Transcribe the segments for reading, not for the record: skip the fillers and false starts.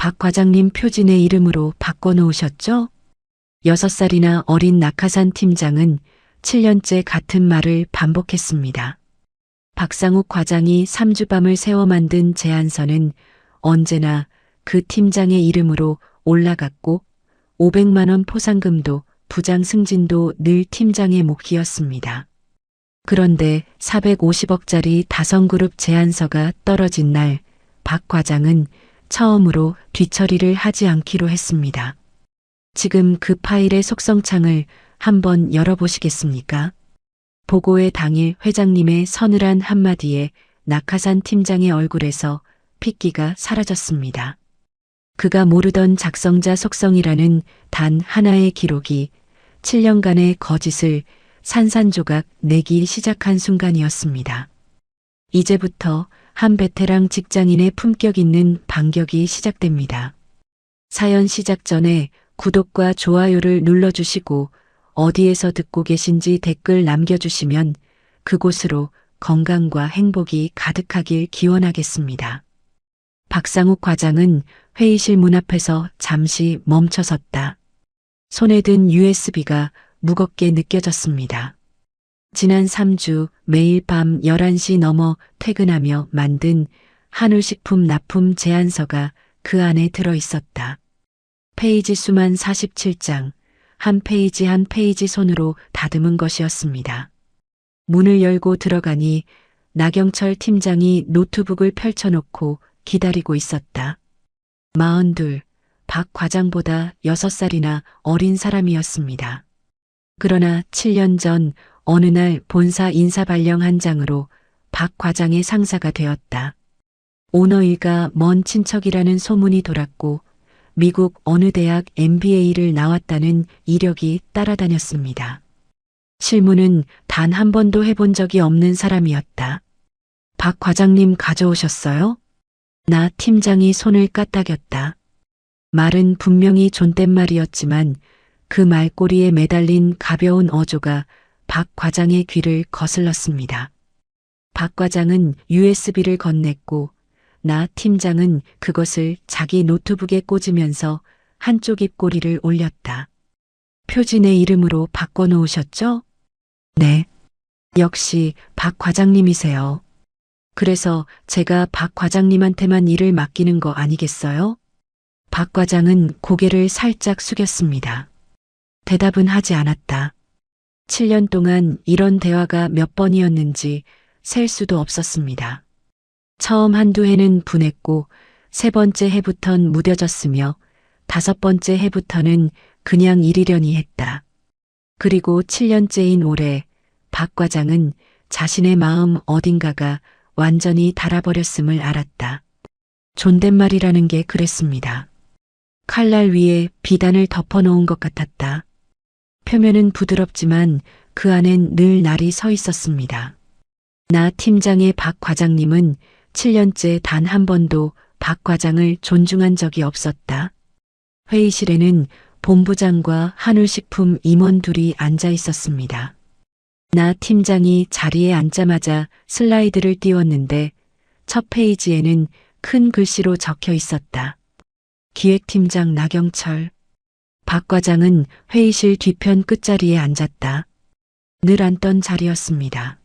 박 과장님 표진의 이름으로 바꿔놓으셨죠? 6살이나 어린 낙하산 팀장은 7년째 같은 말을 반복했습니다. 박상욱 과장이 3주 밤을 새워 만든 제안서는 언제나 그 팀장의 이름으로 올라갔고 500만 원 포상금도 부장 승진도 늘 팀장의 몫이었습니다. 그런데 450억짜리 다성그룹 제안서가 떨어진 날 박 과장은 처음으로 뒤처리를 하지 않기로 했습니다. 지금 그 파일의 속성창을 한번 열어보시겠습니까? 보고의 당일 회장님의 서늘한 한마디에 낙하산 팀장의 얼굴에서 핏기가 사라졌습니다. 그가 모르던 작성자 속성이라는 단 하나의 기록이 7년간의 거짓을 산산조각 내기 시작한 순간이었습니다. 이제부터 한 베테랑 직장인의 품격 있는 반격이 시작됩니다. 사연 시작 전에 구독과 좋아요를 눌러주시고 어디에서 듣고 계신지 댓글 남겨주시면 그곳으로 건강과 행복이 가득하길 기원하겠습니다. 박상욱 과장은 회의실 문 앞에서 잠시 멈춰섰다. 손에 든 USB가 무겁게 느껴졌습니다. 지난 3주 매일 밤 11시 넘어 퇴근하며 만든 한울식품 납품 제안서가 그 안에 들어 있었다. 페이지 수만 47장, 한 페이지 한 페이지 손으로 다듬은 것이었습니다. 문을 열고 들어가니 나경철 팀장이 노트북을 펼쳐놓고 기다리고 있었다. 42, 박 과장보다 6살이나 어린 사람이었습니다. 그러나 7년 전 어느 날 본사 인사발령 한 장으로 박 과장의 상사가 되었다. 오너 일가 먼 친척이라는 소문이 돌았고 미국 어느 대학 MBA를 나왔다는 이력이 따라다녔습니다. 실무는 단 한 번도 해본 적이 없는 사람이었다. 박 과장님 가져오셨어요? 나 팀장이 손을 까딱였다. 말은 분명히 존댓말이었지만 그 말꼬리에 매달린 가벼운 어조가 박 과장의 귀를 거슬렀습니다. 박 과장은 USB를 건넸고 나 팀장은 그것을 자기 노트북에 꽂으면서 한쪽 입꼬리를 올렸다. 표진의 이름으로 바꿔놓으셨죠? 네. 역시 박 과장님이세요. 그래서 제가 박 과장님한테만 일을 맡기는 거 아니겠어요? 박 과장은 고개를 살짝 숙였습니다. 대답은 하지 않았다. 7년 동안 이런 대화가 몇 번이었는지 셀 수도 없었습니다. 처음 한두 해는 분했고 3번째 해부턴 무뎌졌으며 5번째 해부터는 그냥 일이려니 했다. 그리고 7년째인 올해 박 과장은 자신의 마음 어딘가가 완전히 닳아버렸음을 알았다. 존댓말이라는 게 그랬습니다. 칼날 위에 비단을 덮어놓은 것 같았다. 표면은 부드럽지만 그 안엔 늘 날이 서 있었습니다. 나 팀장의 박 과장님은 7년째 단 한 번도 박 과장을 존중한 적이 없었다. 회의실에는 본부장과 한울식품 임원 둘이 앉아 있었습니다. 나 팀장이 자리에 앉자마자 슬라이드를 띄웠는데 첫 페이지에는 큰 글씨로 적혀 있었다. 기획팀장 나경철. 박 과장은 회의실 뒤편 끝자리에 앉았다. 늘 앉던 자리였습니다.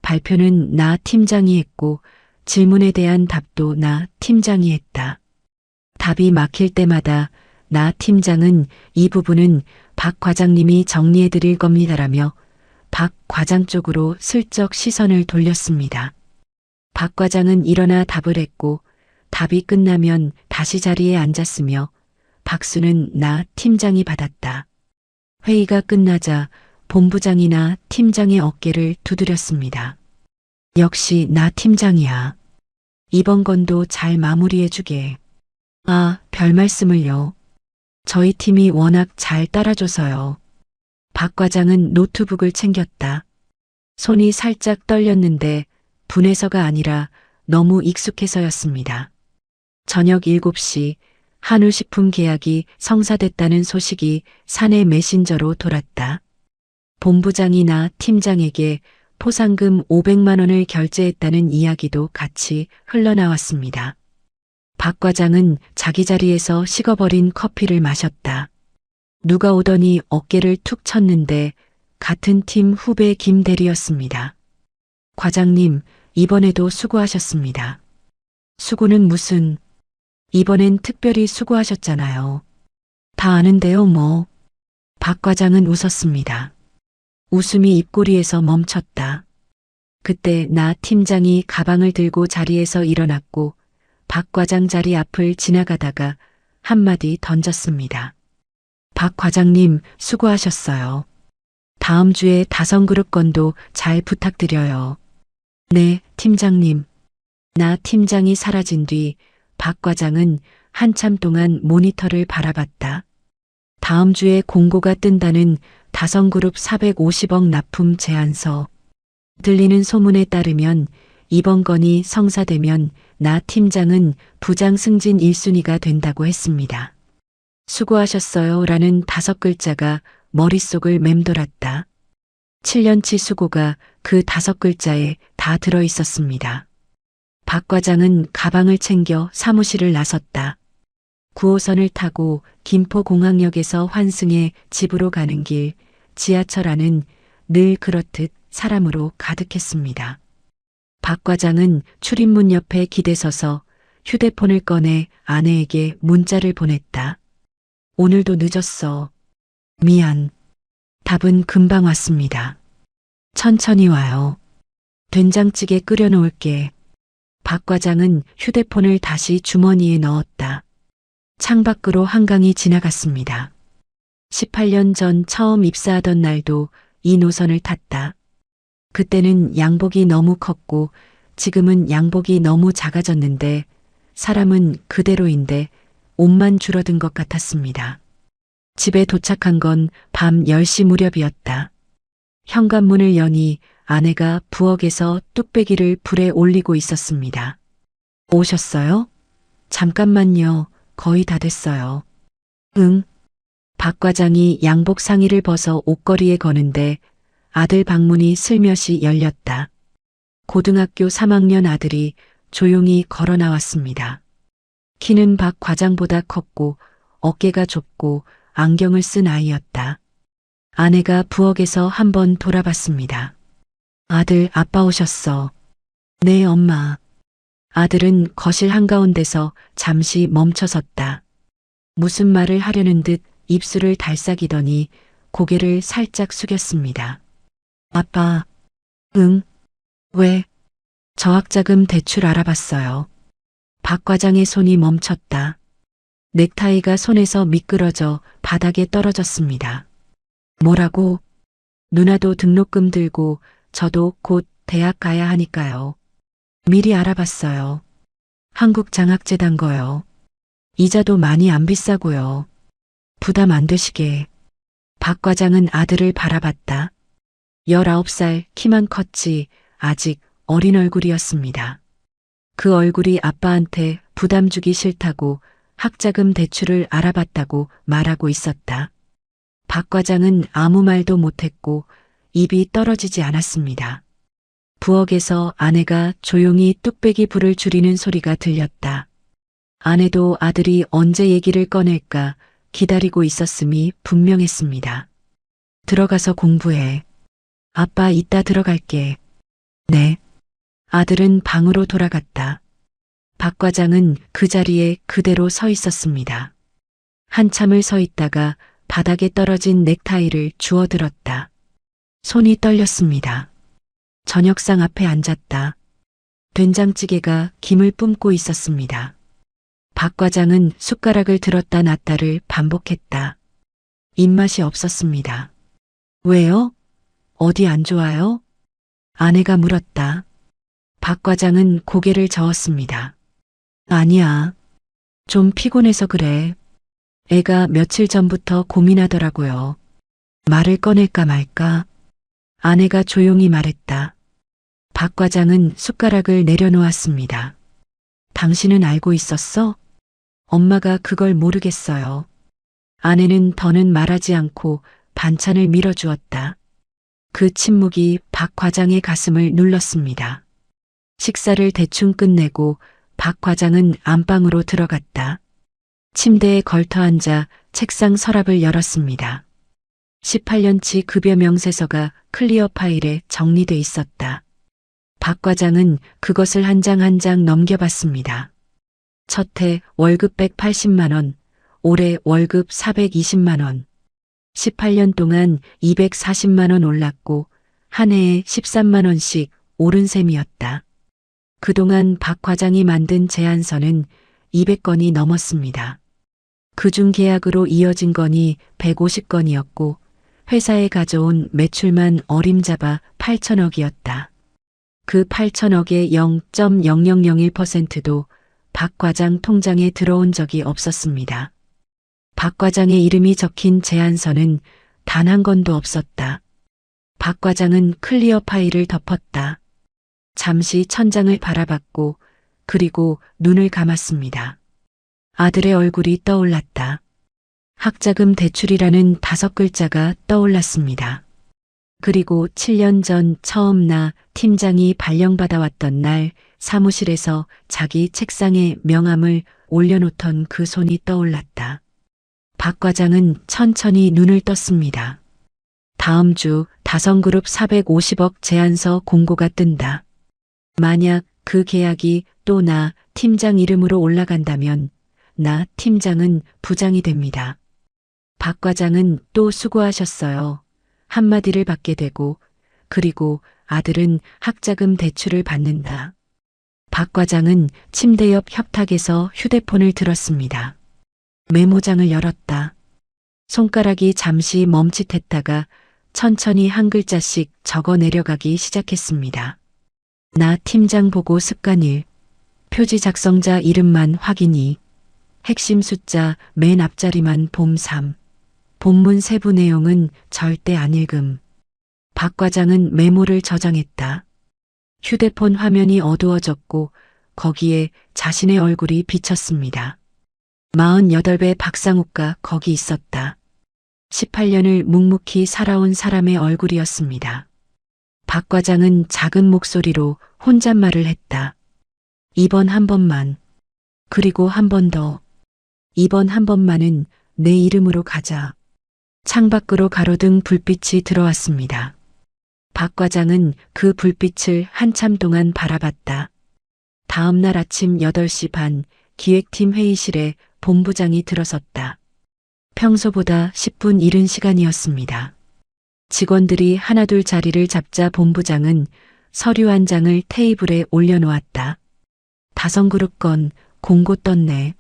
발표는 나 팀장이 했고 질문에 대한 답도 나 팀장이 했다. 답이 막힐 때마다 나 팀장은 이 부분은 박 과장님이 정리해 드릴 겁니다라며 박 과장 쪽으로 슬쩍 시선을 돌렸습니다. 박 과장은 일어나 답을 했고 답이 끝나면 다시 자리에 앉았으며 박수는 나 팀장이 받았다. 회의가 끝나자 본부장이나 팀장의 어깨를 두드렸습니다. 역시 나 팀장이야. 이번 건도 잘 마무리해주게. 아, 별 말씀을요. 저희 팀이 워낙 잘 따라줘서요. 박 과장은 노트북을 챙겼다. 손이 살짝 떨렸는데 분해서가 아니라 너무 익숙해서였습니다. 저녁 7시 한울식품 계약이 성사됐다는 소식이 사내 메신저로 돌았다. 본부장이나 팀장에게 포상금 500만 원을 결제했다는 이야기도 같이 흘러나왔습니다. 박 과장은 자기 자리에서 식어버린 커피를 마셨다. 누가 오더니 어깨를 툭 쳤는데 같은 팀 후배 김 대리였습니다. 과장님, 이번에도 수고하셨습니다. 수고는 무슨, 이번엔 특별히 수고하셨잖아요. 다 아는데요, 뭐. 박 과장은 웃었습니다. 웃음이 입꼬리에서 멈췄다. 그때 나 팀장이 가방을 들고 자리에서 일어났고 박 과장 자리 앞을 지나가다가 한마디 던졌습니다. 박 과장님, 수고하셨어요. 다음 주에 다성그룹 건도 잘 부탁드려요. 네, 팀장님. 나 팀장이 사라진 뒤 박 과장은 한참 동안 모니터를 바라봤다. 다음 주에 공고가 뜬다는 다성그룹 450억 납품 제안서. 들리는 소문에 따르면 이번 건이 성사되면 나 팀장은 부장 승진 1순위가 된다고 했습니다. 수고하셨어요 라는 5글자가 머릿속을 맴돌았다. 7년치 수고가 그 5글자에 다 들어 있었습니다. 박 과장은 가방을 챙겨 사무실을 나섰다. 9호선을 타고 김포공항역에서 환승해 집으로 가는 길, 지하철 안은 늘 그렇듯 사람으로 가득했습니다. 박 과장은 출입문 옆에 기대서서 휴대폰을 꺼내 아내에게 문자를 보냈다. 오늘도 늦었어. 미안. 답은 금방 왔습니다. 천천히 와요. 된장찌개 끓여놓을게. 박 과장은 휴대폰을 다시 주머니에 넣었다. 창밖으로 한강이 지나갔습니다. 18년 전 처음 입사하던 날도 이 노선을 탔다. 그때는 양복이 너무 컸고 지금은 양복이 너무 작아졌는데 사람은 그대로인데 옷만 줄어든 것 같았습니다. 집에 도착한 건 밤 10시 무렵이었다. 현관문을 여니 아내가 부엌에서 뚝배기를 불에 올리고 있었습니다. 오셨어요? 잠깐만요. 거의 다 됐어요. 응. 박 과장이 양복 상의를 벗어 옷걸이에 거는데 아들 방문이 슬며시 열렸다. 고등학교 3학년 아들이 조용히 걸어 나왔습니다. 키는 박 과장보다 컸고 어깨가 좁고 안경을 쓴 아이였다. 아내가 부엌에서 한번 돌아봤습니다. 아들, 아빠 오셨어. 네, 엄마. 아들은 거실 한가운데서 잠시 멈춰섰다. 무슨 말을 하려는 듯 입술을 달싹이더니 고개를 살짝 숙였습니다. 아빠. 응. 왜? 저학자금 대출 알아봤어요. 박 과장의 손이 멈췄다. 넥타이가 손에서 미끄러져 바닥에 떨어졌습니다. 뭐라고? 누나도 등록금 들고 저도 곧 대학 가야 하니까요. 미리 알아봤어요. 한국장학재단 거요. 이자도 많이 안 비싸고요. 부담 안 되시게. 박 과장은 아들을 바라봤다. 19살 키만 컸지 아직 어린 얼굴이었습니다. 그 얼굴이 아빠한테 부담 주기 싫다고 학자금 대출을 알아봤다고 말하고 있었다. 박 과장은 아무 말도 못했고 입이 떨어지지 않았습니다. 부엌에서 아내가 조용히 뚝배기 불을 줄이는 소리가 들렸다. 아내도 아들이 언제 얘기를 꺼낼까 기다리고 있었음이 분명했습니다. 들어가서 공부해. 아빠 이따 들어갈게. 네. 아들은 방으로 돌아갔다. 박 과장은 그 자리에 그대로 서 있었습니다. 한참을 서 있다가 바닥에 떨어진 넥타이를 주워들었다. 손이 떨렸습니다. 저녁상 앞에 앉았다. 된장찌개가 김을 뿜고 있었습니다. 박 과장은 숟가락을 들었다 놨다를 반복했다. 입맛이 없었습니다. 왜요? 어디 안 좋아요? 아내가 물었다. 박 과장은 고개를 저었습니다. 아니야. 좀 피곤해서 그래. 애가 며칠 전부터 고민하더라고요. 말을 꺼낼까 말까? 아내가 조용히 말했다. 박 과장은 숟가락을 내려놓았습니다. 당신은 알고 있었어? 엄마가 그걸 모르겠어요. 아내는 더는 말하지 않고 반찬을 밀어주었다. 그 침묵이 박 과장의 가슴을 눌렀습니다. 식사를 대충 끝내고 박 과장은 안방으로 들어갔다. 침대에 걸터 앉아 책상 서랍을 열었습니다. 18년치 급여 명세서가 클리어 파일에 정리돼 있었다. 박 과장은 그것을 한 장 한 장 넘겨봤습니다. 첫 해 월급 180만 원, 올해 월급 420만 원. 18년 동안 240만 원 올랐고 한 해에 13만 원씩 오른 셈이었다. 그동안 박 과장이 만든 제안서는 200건이 넘었습니다. 그중 계약으로 이어진 건이 150건이었고 회사에 가져온 매출만 어림잡아 8천억이었다. 그 8천억의 0.0001%도 박 과장 통장에 들어온 적이 없었습니다. 박 과장의 이름이 적힌 제안서는 단 한 건도 없었다. 박 과장은 클리어 파일을 덮었다. 잠시 천장을 바라봤고 그리고 눈을 감았습니다. 아들의 얼굴이 떠올랐다. 학자금 대출이라는 5글자가 떠올랐습니다. 그리고 7년 전 처음 나 팀장이 발령받아왔던 날 사무실에서 자기 책상에 명함을 올려놓던 그 손이 떠올랐다. 박 과장은 천천히 눈을 떴습니다. 다음 주 다성그룹 450억 제안서 공고가 뜬다. 만약 그 계약이 또 나 팀장 이름으로 올라간다면 나 팀장은 부장이 됩니다. 박 과장은 또 수고하셨어요. 한마디를 받게 되고 그리고 아들은 학자금 대출을 받는다. 박 과장은 침대 옆 협탁에서 휴대폰을 들었습니다. 메모장을 열었다. 손가락이 잠시 멈칫했다가 천천히 한 글자씩 적어 내려가기 시작했습니다. 나 팀장 보고 습관 1. 표지 작성자 이름만 확인 2. 핵심 숫자 맨 앞자리만 봄 3. 본문 세부 내용은 절대 안 읽음. 박 과장은 메모를 저장했다. 휴대폰 화면이 어두워졌고 거기에 자신의 얼굴이 비쳤습니다. 48배 박상욱가 거기 있었다. 18년을 묵묵히 살아온 사람의 얼굴이었습니다. 박 과장은 작은 목소리로 혼잣말을 했다. 이번 한 번만. 그리고 한 번 더. 이번 한 번만은 내 이름으로 가자. 창밖으로 가로등 불빛이 들어왔습니다. 박 과장은 그 불빛을 한참 동안 바라봤다. 다음 날 아침 8시 반 기획팀 회의실에 본부장이 들어섰다. 평소보다 10분 이른 시간이었습니다. 직원들이 하나둘 자리를 잡자 본부장은 서류 한 장을 테이블에 올려놓았다. 다성그룹 건 공고 떴네.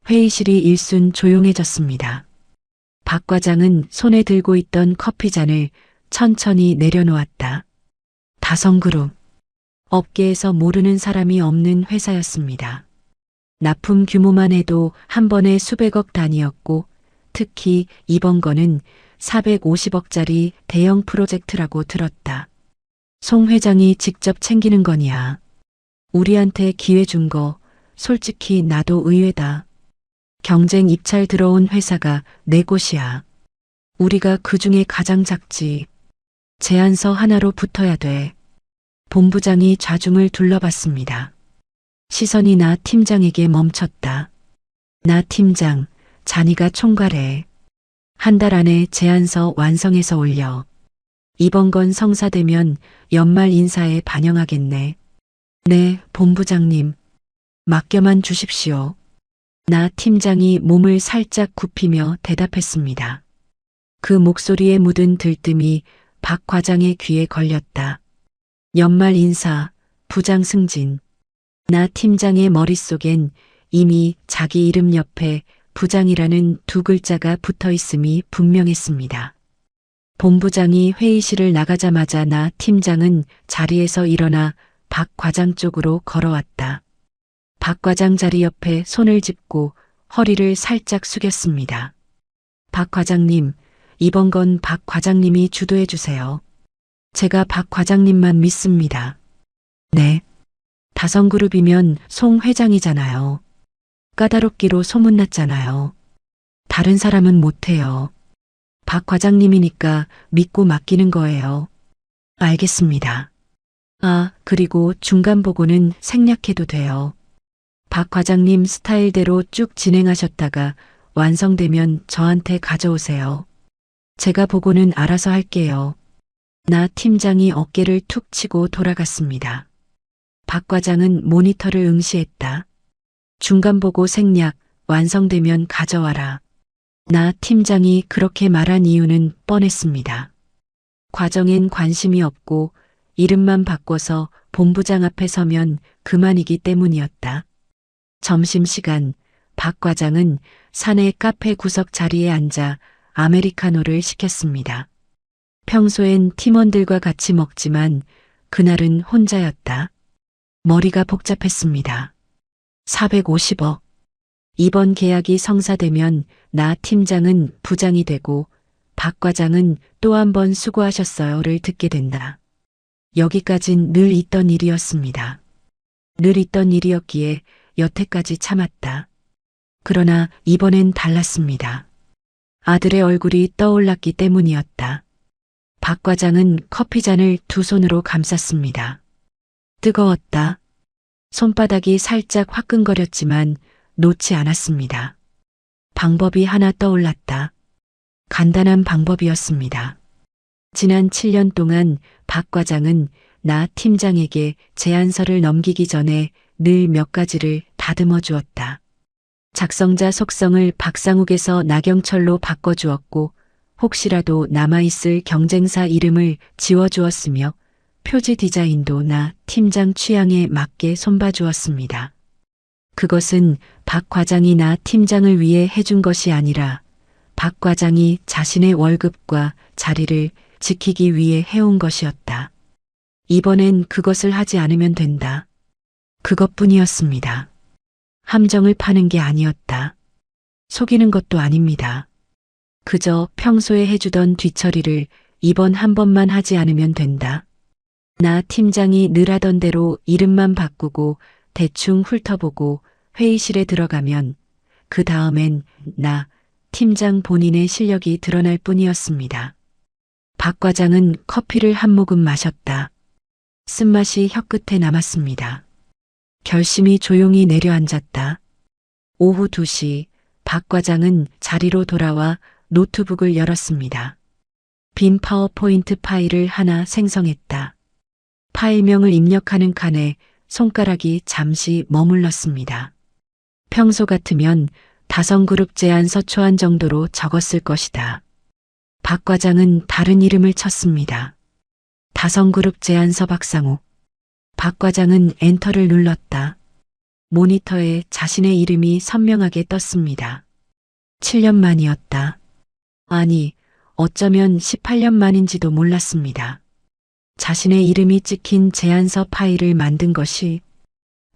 회의실이 일순 조용해졌습니다. 박 과장은 손에 들고 있던 커피잔을 천천히 내려놓았다. 다성그룹. 업계에서 모르는 사람이 없는 회사였습니다. 납품 규모만 해도 한 번에 수백억 단위였고 특히 이번 건은 450억짜리 대형 프로젝트라고 들었다. 송 회장이 직접 챙기는 거냐. 우리한테 기회 준 거 솔직히 나도 의외다. 경쟁 입찰 들어온 회사가 4곳이야. 우리가 그중에 가장 작지. 제안서 하나로 붙어야 돼. 본부장이 좌중을 둘러봤습니다. 시선이 나 팀장에게 멈췄다. 나 팀장, 자니가 총괄해. 한 달 안에 제안서 완성해서 올려. 이번 건 성사되면 연말 인사에 반영하겠네. 네, 본부장님. 맡겨만 주십시오. 나 팀장이 몸을 살짝 굽히며 대답했습니다. 그 목소리에 묻은 들뜸이 박 과장의 귀에 걸렸다. 연말 인사, 부장 승진. 나 팀장의 머릿속엔 이미 자기 이름 옆에 부장이라는 2글자가 붙어 있음이 분명했습니다. 본부장이 회의실을 나가자마자 나 팀장은 자리에서 일어나 박 과장 쪽으로 걸어왔다. 박 과장 자리 옆에 손을 짚고 허리를 살짝 숙였습니다. 박 과장님, 이번 건 박 과장님이 주도해 주세요. 제가 박 과장님만 믿습니다. 네. 다성그룹이면 송 회장이잖아요. 까다롭기로 소문났잖아요. 다른 사람은 못해요. 박 과장님이니까 믿고 맡기는 거예요. 알겠습니다. 아, 그리고 중간 보고는 생략해도 돼요. 박 과장님 스타일대로 쭉 진행하셨다가 완성되면 저한테 가져오세요. 제가 보고는 알아서 할게요. 나 팀장이 어깨를 툭 치고 돌아갔습니다. 박 과장은 모니터를 응시했다. 중간 보고 생략, 완성되면 가져와라. 나 팀장이 그렇게 말한 이유는 뻔했습니다. 과정엔 관심이 없고 이름만 바꿔서 본부장 앞에 서면 그만이기 때문이었다. 점심시간, 박 과장은 사내 카페 구석 자리에 앉아 아메리카노를 시켰습니다. 평소엔 팀원들과 같이 먹지만 그날은 혼자였다. 머리가 복잡했습니다. 450억. 이번 계약이 성사되면 나 팀장은 부장이 되고 박 과장은 또 한 번 수고하셨어요를 듣게 된다. 여기까진 늘 있던 일이었습니다. 늘 있던 일이었기에 여태까지 참았다. 그러나 이번엔 달랐습니다. 아들의 얼굴이 떠올랐기 때문이었다. 박 과장은 커피잔을 두 손으로 감쌌습니다. 뜨거웠다. 손바닥이 살짝 화끈거렸지만 놓지 않았습니다. 방법이 하나 떠올랐다. 간단한 방법이었습니다. 지난 7년 동안 박 과장은 나 팀장에게 제안서를 넘기기 전에 늘 몇 가지를 다듬어 주었다. 작성자 속성을 박상욱에서 나경철로 바꿔주었고 혹시라도 남아있을 경쟁사 이름을 지워주었으며 표지 디자인도 나 팀장 취향에 맞게 손봐주었습니다. 그것은 박 과장이 나 팀장을 위해 해준 것이 아니라 박 과장이 자신의 월급과 자리를 지키기 위해 해온 것이었다. 이번엔 그것을 하지 않으면 된다. 그것뿐이었습니다. 함정을 파는 게 아니었다. 속이는 것도 아닙니다. 그저 평소에 해주던 뒤처리를 이번 한 번만 하지 않으면 된다. 나 팀장이 늘 하던 대로 이름만 바꾸고 대충 훑어보고 회의실에 들어가면 그 다음엔 나 팀장 본인의 실력이 드러날 뿐이었습니다. 박 과장은 커피를 한 모금 마셨다. 쓴맛이 혀끝에 남았습니다. 결심이 조용히 내려앉았다. 오후 2시 박 과장은 자리로 돌아와 노트북을 열었습니다. 빈 파워포인트 파일을 하나 생성했다. 파일명을 입력하는 칸에 손가락이 잠시 머물렀습니다. 평소 같으면 다성그룹 제안서 초안 정도로 적었을 것이다. 박 과장은 다른 이름을 쳤습니다. 다성그룹 제안서 박상욱. 박 과장은 엔터를 눌렀다. 모니터에 자신의 이름이 선명하게 떴습니다. 7년 만이었다. 아니, 어쩌면 18년 만인지도 몰랐습니다. 자신의 이름이 찍힌 제안서 파일을 만든 것이.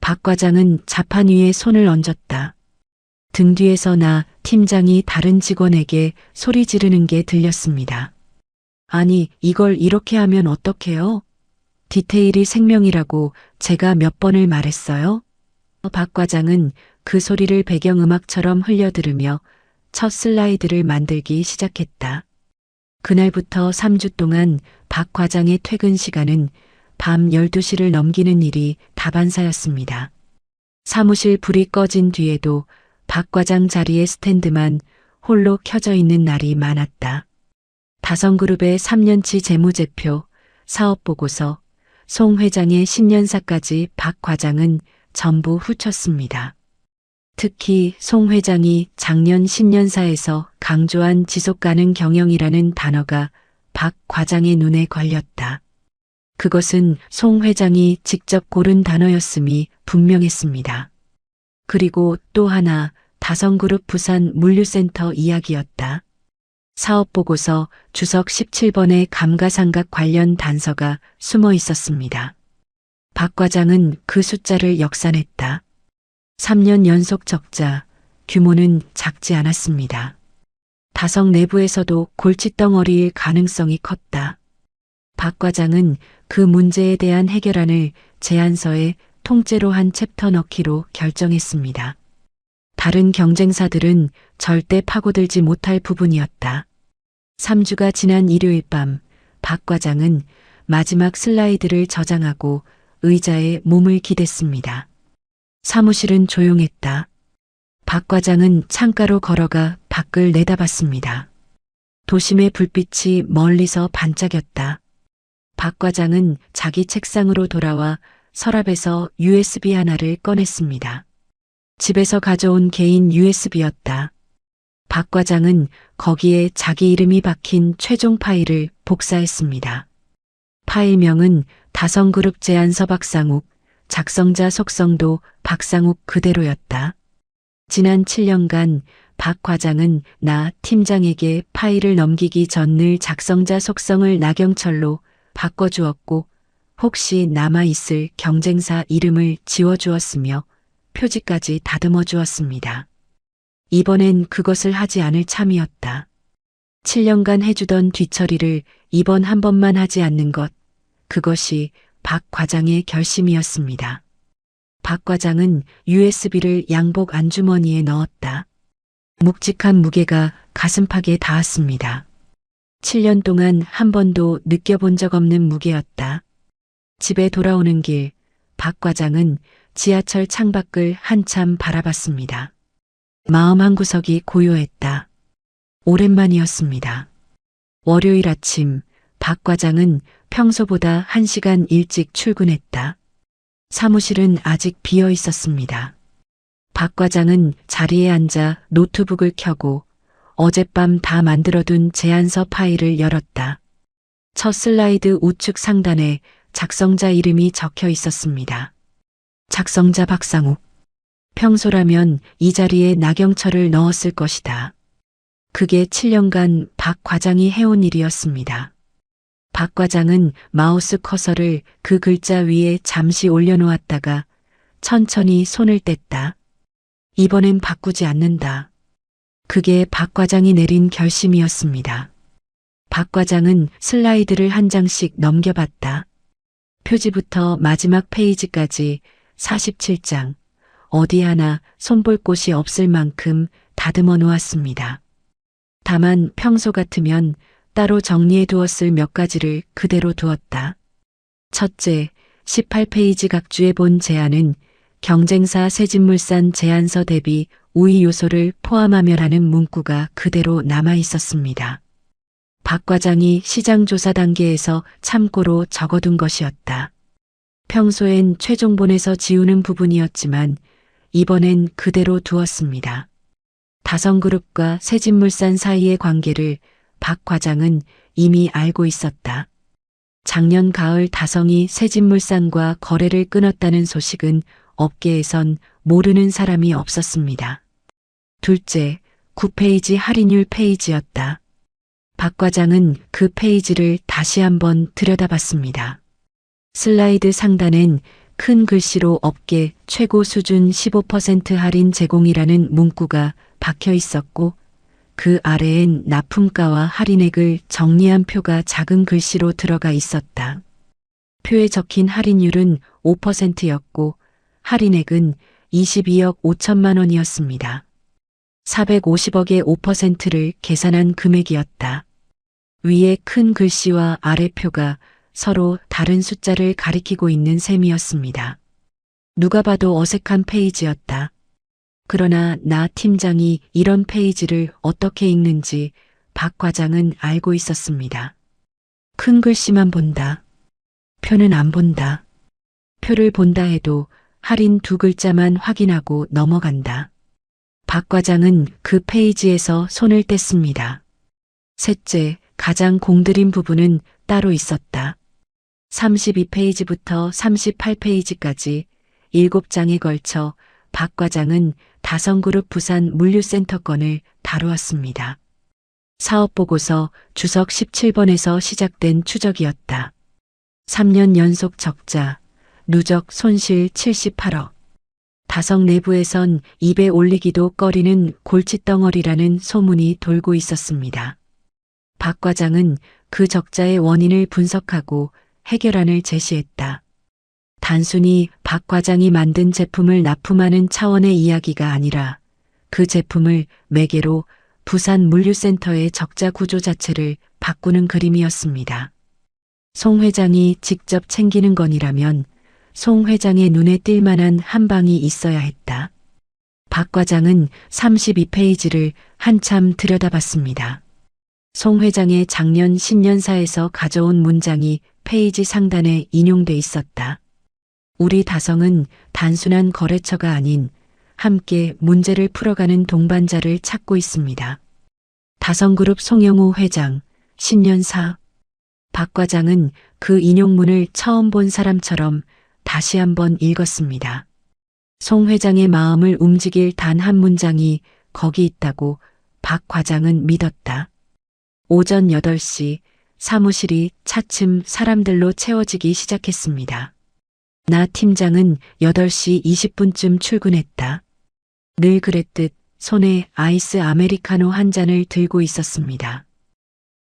박 과장은 자판 위에 손을 얹었다. 등 뒤에서 나 팀장이 다른 직원에게 소리 지르는 게 들렸습니다. 아니, 이걸 이렇게 하면 어떡해요? 디테일이 생명이라고 제가 몇 번을 말했어요? 박 과장은 그 소리를 배경음악처럼 흘려들으며 첫 슬라이드를 만들기 시작했다. 그날부터 3주 동안 박 과장의 퇴근 시간은 밤 12시를 넘기는 일이 다반사였습니다. 사무실 불이 꺼진 뒤에도 박 과장 자리의 스탠드만 홀로 켜져 있는 날이 많았다. 다성그룹의 3년치 재무제표, 사업보고서, 송 회장의 신년사까지 박 과장은 전부 훑었습니다. 특히 송 회장이 작년 신년사에서 강조한 지속가능 경영이라는 단어가 박 과장의 눈에 걸렸다. 그것은 송 회장이 직접 고른 단어였음이 분명했습니다. 그리고 또 하나 다성그룹 부산 물류센터 이야기였다. 사업보고서 주석 17번의 감가상각 관련 단서가 숨어 있었습니다. 박 과장은 그 숫자를 역산했다. 3년 연속 적자, 규모는 작지 않았습니다. 다성 내부에서도 골칫덩어리일 가능성이 컸다. 박 과장은 그 문제에 대한 해결안을 제안서에 통째로 한 챕터 넣기로 결정했습니다. 다른 경쟁사들은 절대 파고들지 못할 부분이었다. 3주가 지난 일요일 밤, 박 과장은 마지막 슬라이드를 저장하고 의자에 몸을 기댔습니다. 사무실은 조용했다. 박 과장은 창가로 걸어가 밖을 내다봤습니다. 도심의 불빛이 멀리서 반짝였다. 박 과장은 자기 책상으로 돌아와 서랍에서 USB 하나를 꺼냈습니다. 집에서 가져온 개인 USB였다. 박 과장은 거기에 자기 이름이 박힌 최종 파일을 복사했습니다. 파일명은 다성그룹 제안서 박상욱, 작성자 속성도 박상욱 그대로였다. 지난 7년간 박 과장은 나 팀장에게 파일을 넘기기 전 늘 작성자 속성을 나경철로 바꿔주었고 혹시 남아있을 경쟁사 이름을 지워주었으며 표지까지 다듬어 주었습니다. 이번엔 그것을 하지 않을 참이었다. 7년간 해주던 뒤처리를 이번 한 번만 하지 않는 것, 그것이 박 과장의 결심이었습니다. 박 과장은 USB를 양복 안주머니에 넣었다. 묵직한 무게가 가슴팍에 닿았습니다. 7년 동안 한 번도 느껴본 적 없는 무게였다. 집에 돌아오는 길, 박 과장은 지하철 창밖을 한참 바라봤습니다. 마음 한구석이 고요했다. 오랜만이었습니다. 월요일 아침, 박 과장은 평소보다 1시간 일찍 출근했다. 사무실은 아직 비어 있었습니다. 박 과장은 자리에 앉아 노트북을 켜고 어젯밤 다 만들어둔 제안서 파일을 열었다. 첫 슬라이드 우측 상단에 작성자 이름이 적혀 있었습니다. 작성자 박상욱. 평소라면 이 자리에 나경철을 넣었을 것이다. 그게 7년간 박 과장이 해온 일이었습니다. 박 과장은 마우스 커서를 그 글자 위에 잠시 올려놓았다가 천천히 손을 뗐다. 이번엔 바꾸지 않는다. 그게 박 과장이 내린 결심이었습니다. 박 과장은 슬라이드를 한 장씩 넘겨봤다. 표지부터 마지막 페이지까지 47장, 어디 하나 손볼 곳이 없을 만큼 다듬어 놓았습니다. 다만 평소 같으면 따로 정리해 두었을 몇 가지를 그대로 두었다. 첫째, 18페이지 각주에 본 제안은 경쟁사 세진물산 제안서 대비 우위 요소를 포함하며라는 문구가 그대로 남아 있었습니다. 박 과장이 시장 조사 단계에서 참고로 적어둔 것이었다. 평소엔 최종본에서 지우는 부분이었지만 이번엔 그대로 두었습니다. 다성그룹과 세진물산 사이의 관계를 박 과장은 이미 알고 있었다. 작년 가을 다성이 세진물산과 거래를 끊었다는 소식은 업계에선 모르는 사람이 없었습니다. 둘째, 9페이지 할인율 페이지였다. 박 과장은 그 페이지를 다시 한번 들여다봤습니다. 슬라이드 상단엔 큰 글씨로 업계 최고 수준 15% 할인 제공이라는 문구가 박혀 있었고 그 아래엔 납품가와 할인액을 정리한 표가 작은 글씨로 들어가 있었다. 표에 적힌 할인율은 5%였고 할인액은 22억 5천만 원이었습니다. 450억의 5%를 계산한 금액이었다. 위에 큰 글씨와 아래 표가 서로 다른 숫자를 가리키고 있는 셈이었습니다. 누가 봐도 어색한 페이지였다. 그러나 나 팀장이 이런 페이지를 어떻게 읽는지 박 과장은 알고 있었습니다. 큰 글씨만 본다. 표는 안 본다. 표를 본다 해도 할인 두 글자만 확인하고 넘어간다. 박 과장은 그 페이지에서 손을 뗐습니다. 셋째, 가장 공들인 부분은 따로 있었다. 32페이지부터 38페이지까지 7장에 걸쳐 박 과장은 다성그룹 부산 물류센터 건을 다루었습니다. 사업보고서 주석 17번에서 시작된 추적이었다. 3년 연속 적자, 누적 손실 78억. 다성 내부에선 입에 올리기도 꺼리는 골칫덩어리라는 소문이 돌고 있었습니다. 박 과장은 그 적자의 원인을 분석하고 해결안을 제시했다. 단순히 박 과장이 만든 제품을 납품하는 차원의 이야기가 아니라 그 제품을 매개로 부산 물류센터의 적자 구조 자체를 바꾸는 그림이었습니다. 송 회장이 직접 챙기는 건이라면 송 회장의 눈에 띌 만한 한 방이 있어야 했다. 박 과장은 32페이지를 한참 들여다봤습니다. 송 회장의 작년 신년사에서 가져온 문장이 페이지 상단에 인용돼 있었다. 우리 다성은 단순한 거래처가 아닌 함께 문제를 풀어가는 동반자를 찾고 있습니다. 다성그룹 송영우 회장, 신년사. 박 과장은 그 인용문을 처음 본 사람처럼 다시 한번 읽었습니다. 송 회장의 마음을 움직일 단 한 문장이 거기 있다고 박 과장은 믿었다. 오전 8시 사무실이 차츰 사람들로 채워지기 시작했습니다. 나 팀장은 8시 20분쯤 출근했다. 늘 그랬듯 손에 아이스 아메리카노 한 잔을 들고 있었습니다.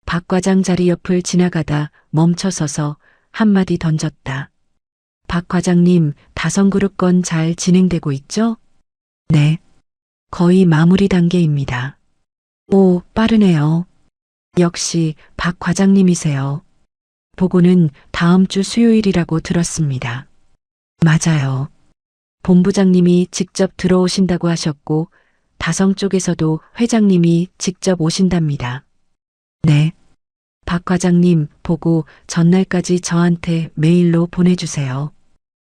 박 과장 자리 옆을 지나가다 멈춰서서 한마디 던졌다. 박 과장님, 다성그룹 건 잘 진행되고 있죠? 네. 거의 마무리 단계입니다. 오, 빠르네요. 역시 박 과장님이세요. 보고는 다음 주 수요일이라고 들었습니다. 맞아요. 본부장님이 직접 들어오신다고 하셨고, 다성 쪽에서도 회장님이 직접 오신답니다. 네. 박 과장님 보고 전날까지 저한테 메일로 보내주세요.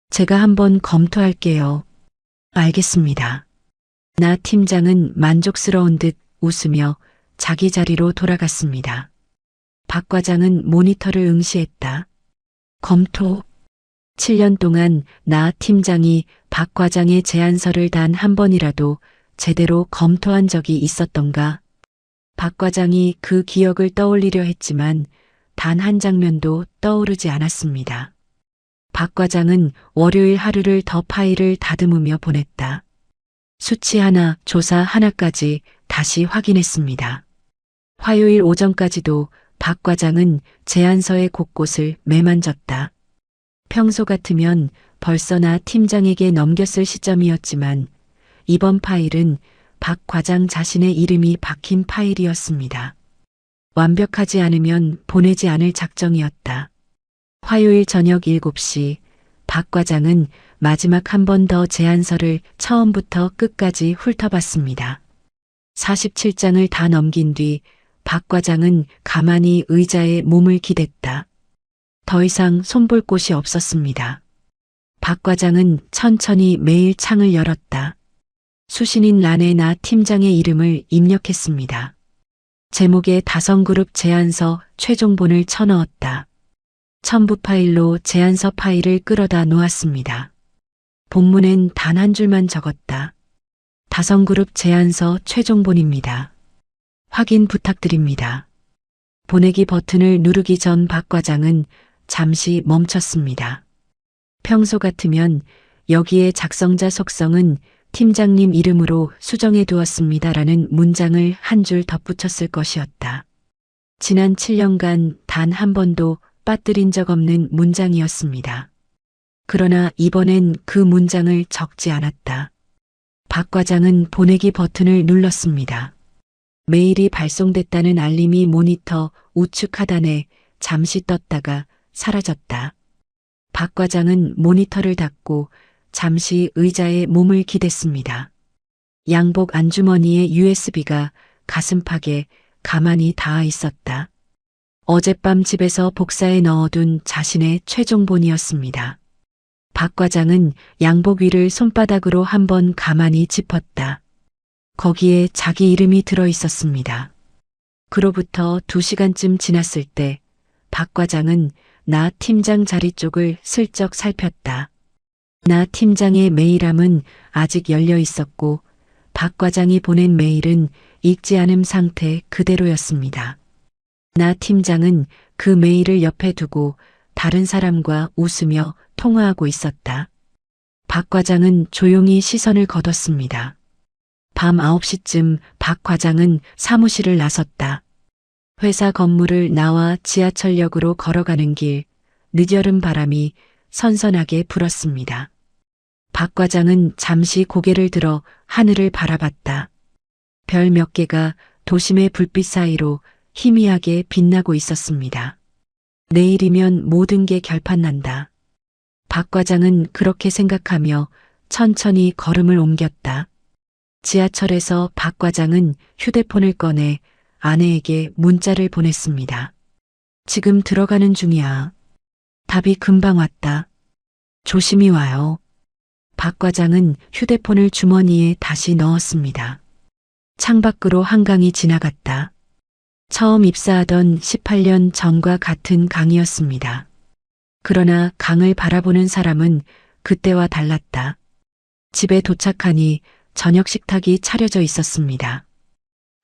제가 한번 검토할게요. 알겠습니다. 나 팀장은 만족스러운 듯 웃으며 자기 자리로 돌아갔습니다. 박 과장은 모니터를 응시했다. 검토. 7년 동안 나 팀장이 박 과장의 제안서를 단 한 번이라도 제대로 검토한 적이 있었던가? 박 과장이 그 기억을 떠올리려 했지만 단 한 장면도 떠오르지 않았습니다. 박 과장은 월요일 하루를 더 파일을 다듬으며 보냈다. 수치 하나, 조사 하나까지 다시 확인했습니다. 화요일 오전까지도 박 과장은 제안서의 곳곳을 매만졌다. 평소 같으면 벌써 나 팀장에게 넘겼을 시점이었지만 이번 파일은 박 과장 자신의 이름이 박힌 파일이었습니다. 완벽하지 않으면 보내지 않을 작정이었다. 화요일 저녁 7시 박 과장은 마지막 한 번 더 제안서를 처음부터 끝까지 훑어봤습니다. 47장을 다 넘긴 뒤 박 과장은 가만히 의자에 몸을 기댔다. 더 이상 손볼 곳이 없었습니다. 박 과장은 천천히 메일 창을 열었다. 수신인 란에 나 팀장의 이름을 입력했습니다. 제목에 다성그룹 제안서 최종본을 쳐넣었다. 첨부 파일로 제안서 파일을 끌어다 놓았습니다. 본문엔 단 한 줄만 적었다. 다성그룹 제안서 최종본입니다. 확인 부탁드립니다. 보내기 버튼을 누르기 전 박 과장은 잠시 멈췄습니다. 평소 같으면 여기에 작성자 속성은 팀장님 이름으로 수정해 두었습니다라는 문장을 한 줄 덧붙였을 것이었다. 지난 7년간 단 한 번도 빠뜨린 적 없는 문장이었습니다. 그러나 이번엔 그 문장을 적지 않았다. 박 과장은 보내기 버튼을 눌렀습니다. 메일이 발송됐다는 알림이 모니터 우측 하단에 잠시 떴다가 사라졌다. 박 과장은 모니터를 닫고 잠시 의자에 몸을 기댔습니다. 양복 안주머니에 USB가 가슴팍에 가만히 닿아 있었다. 어젯밤 집에서 복사해 넣어둔 자신의 최종본이었습니다. 박 과장은 양복 위를 손바닥으로 한번 가만히 짚었다. 거기에 자기 이름이 들어 있었습니다. 그로부터 2시간쯤 지났을 때 박 과장은 나 팀장 자리 쪽을 슬쩍 살폈다. 나 팀장의 메일함은 아직 열려 있었고 박 과장이 보낸 메일은 읽지 않은 상태 그대로였습니다. 나 팀장은 그 메일을 옆에 두고 다른 사람과 웃으며 통화하고 있었다. 박 과장은 조용히 시선을 거뒀습니다. 밤 9시쯤 박 과장은 사무실을 나섰다. 회사 건물을 나와 지하철역으로 걸어가는 길, 늦여름 바람이 선선하게 불었습니다. 박 과장은 잠시 고개를 들어 하늘을 바라봤다. 별 몇 개가 도심의 불빛 사이로 희미하게 빛나고 있었습니다. 내일이면 모든 게 결판난다. 박 과장은 그렇게 생각하며 천천히 걸음을 옮겼다. 지하철에서 박 과장은 휴대폰을 꺼내 아내에게 문자를 보냈습니다. 지금 들어가는 중이야. 답이 금방 왔다. 조심히 와요. 박 과장은 휴대폰을 주머니에 다시 넣었습니다. 창밖으로 한강이 지나갔다. 처음 입사하던 18년 전과 같은 강이었습니다. 그러나 강을 바라보는 사람은 그때와 달랐다. 집에 도착하니 저녁 식탁이 차려져 있었습니다.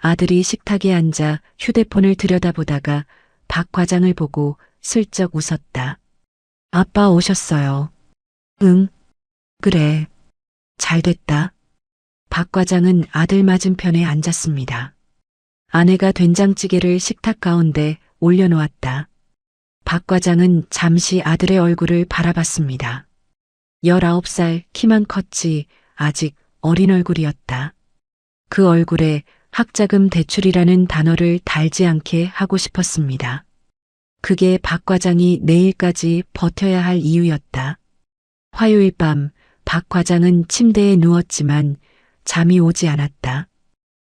아들이 식탁에 앉아 휴대폰을 들여다보다가 박 과장을 보고 슬쩍 웃었다. 아빠 오셨어요. 응, 그래. 잘 됐다. 박 과장은 아들 맞은편에 앉았습니다. 아내가 된장찌개를 식탁 가운데 올려놓았다. 박 과장은 잠시 아들의 얼굴을 바라봤습니다. 19살 키만 컸지 아직 어린 얼굴이었다. 그 얼굴에 학자금 대출이라는 단어를 달지 않게 하고 싶었습니다. 그게 박 과장이 내일까지 버텨야 할 이유였다. 화요일 밤 박 과장은 침대에 누웠지만 잠이 오지 않았다.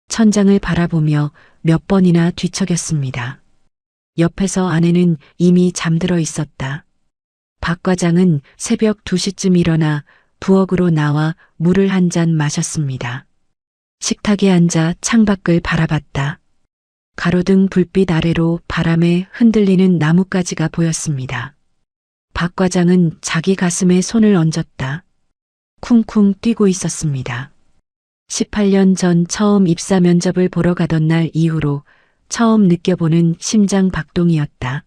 천장을 바라보며 몇 번이나 뒤척였습니다. 옆에서 아내는 이미 잠들어 있었다. 박 과장은 새벽 2시쯤 일어나 부엌으로 나와 물을 한 잔 마셨습니다. 식탁에 앉아 창밖을 바라봤다. 가로등 불빛 아래로 바람에 흔들리는 나뭇가지가 보였습니다. 박 과장은 자기 가슴에 손을 얹었다. 쿵쿵 뛰고 있었습니다. 18년 전 처음 입사 면접을 보러 가던 날 이후로 처음 느껴보는 심장 박동이었다.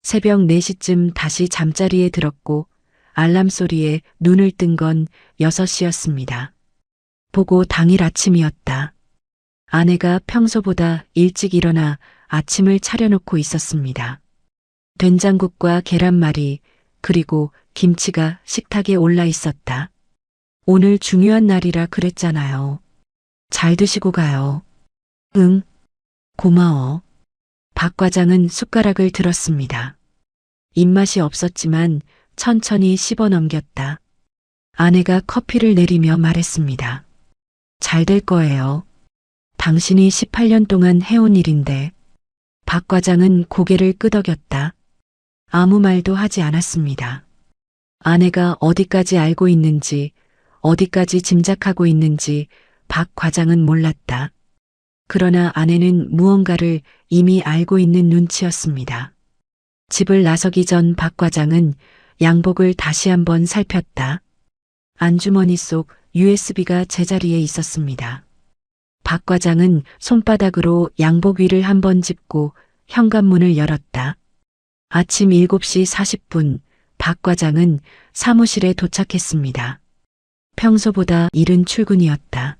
새벽 4시쯤 다시 잠자리에 들었고 알람 소리에 눈을 뜬 건 6시였습니다. 보고 당일 아침이었다. 아내가 평소보다 일찍 일어나 아침을 차려놓고 있었습니다. 된장국과 계란말이 그리고 김치가 식탁에 올라 있었다. 오늘 중요한 날이라 그랬잖아요. 잘 드시고 가요. 응, 고마워. 박 과장은 숟가락을 들었습니다. 입맛이 없었지만 천천히 씹어 넘겼다. 아내가 커피를 내리며 말했습니다. 잘 될 거예요. 당신이 18년 동안 해온 일인데. 박 과장은 고개를 끄덕였다. 아무 말도 하지 않았습니다. 아내가 어디까지 알고 있는지, 어디까지 짐작하고 있는지 박 과장은 몰랐다. 그러나 아내는 무언가를 이미 알고 있는 눈치였습니다. 집을 나서기 전 박 과장은 양복을 다시 한번 살폈다. 안주머니 속 USB가 제자리에 있었습니다. 박 과장은 손바닥으로 양복 위를 한번 짚고 현관문을 열었다. 아침 7시 40분 박 과장은 사무실에 도착했습니다. 평소보다 이른 출근이었다.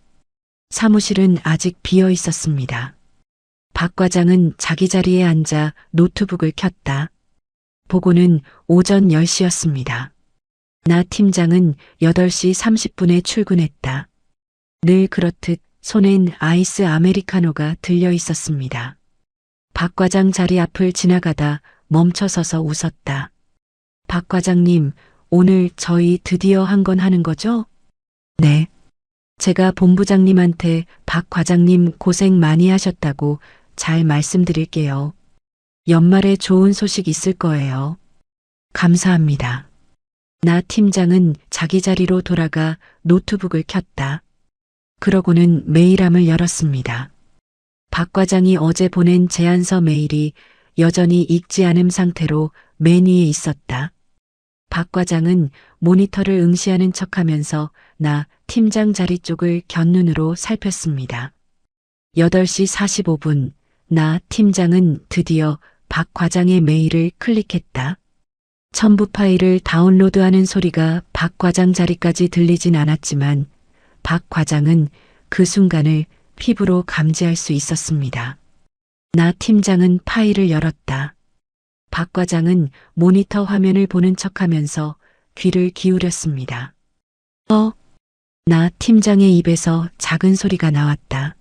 사무실은 아직 비어 있었습니다. 박 과장은 자기 자리에 앉아 노트북을 켰다. 보고는 오전 10시였습니다. 나 팀장은 8시 30분에 출근했다. 늘 그렇듯 손엔 아이스 아메리카노가 들려 있었습니다. 박 과장 자리 앞을 지나가다 멈춰서서 웃었다. 박 과장님, 오늘 저희 드디어 한 건 하는 거죠? 네. 제가 본부장님한테 박 과장님 고생 많이 하셨다고 잘 말씀드릴게요. 연말에 좋은 소식 있을 거예요. 감사합니다. 나 팀장은 자기 자리로 돌아가 노트북을 켰다. 그러고는 메일함을 열었습니다. 박 과장이 어제 보낸 제안서 메일이 여전히 읽지 않은 상태로 맨 위에 있었다. 박 과장은 모니터를 응시하는 척하면서 나 팀장 자리 쪽을 곁눈으로 살폈습니다. 8시 45분 나 팀장은 드디어 박 과장의 메일을 클릭했다. 첨부 파일을 다운로드하는 소리가 박 과장 자리까지 들리진 않았지만 박 과장은 그 순간을 피부로 감지할 수 있었습니다. 나 팀장은 파일을 열었다. 박 과장은 모니터 화면을 보는 척하면서 귀를 기울였습니다. 나 팀장의 입에서 작은 소리가 나왔다.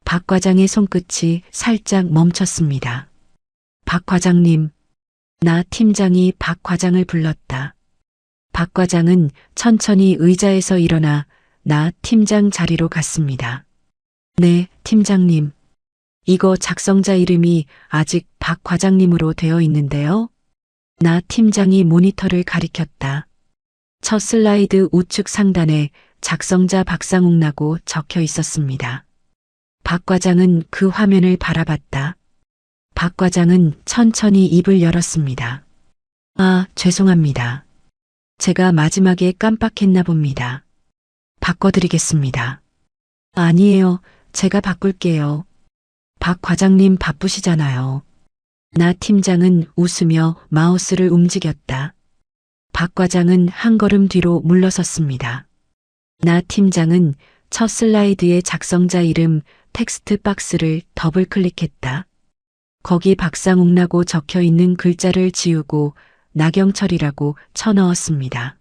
박 과장의 손끝이 살짝 멈췄습니다. 박 과장님, 나 팀장이 박 과장을 불렀다. 박 과장은 천천히 의자에서 일어나 나 팀장 자리로 갔습니다. 네, 팀장님. 이거 작성자 이름이 아직 박 과장님으로 되어 있는데요. 나 팀장이 모니터를 가리켰다. 첫 슬라이드 우측 상단에 작성자 박상욱라고 적혀 있었습니다. 박 과장은 그 화면을 바라봤다. 박 과장은 천천히 입을 열었습니다. 아, 죄송합니다. 제가 마지막에 깜빡했나 봅니다. 바꿔드리겠습니다. 아니에요. 제가 바꿀게요. 박 과장님 바쁘시잖아요. 나 팀장은 웃으며 마우스를 움직였다. 박 과장은 한 걸음 뒤로 물러섰습니다. 나 팀장은 첫 슬라이드의 작성자 이름 텍스트 박스를 더블 클릭했다. 거기 박상욱라고 적혀 있는 글자를 지우고 나경철이라고 쳐넣었습니다.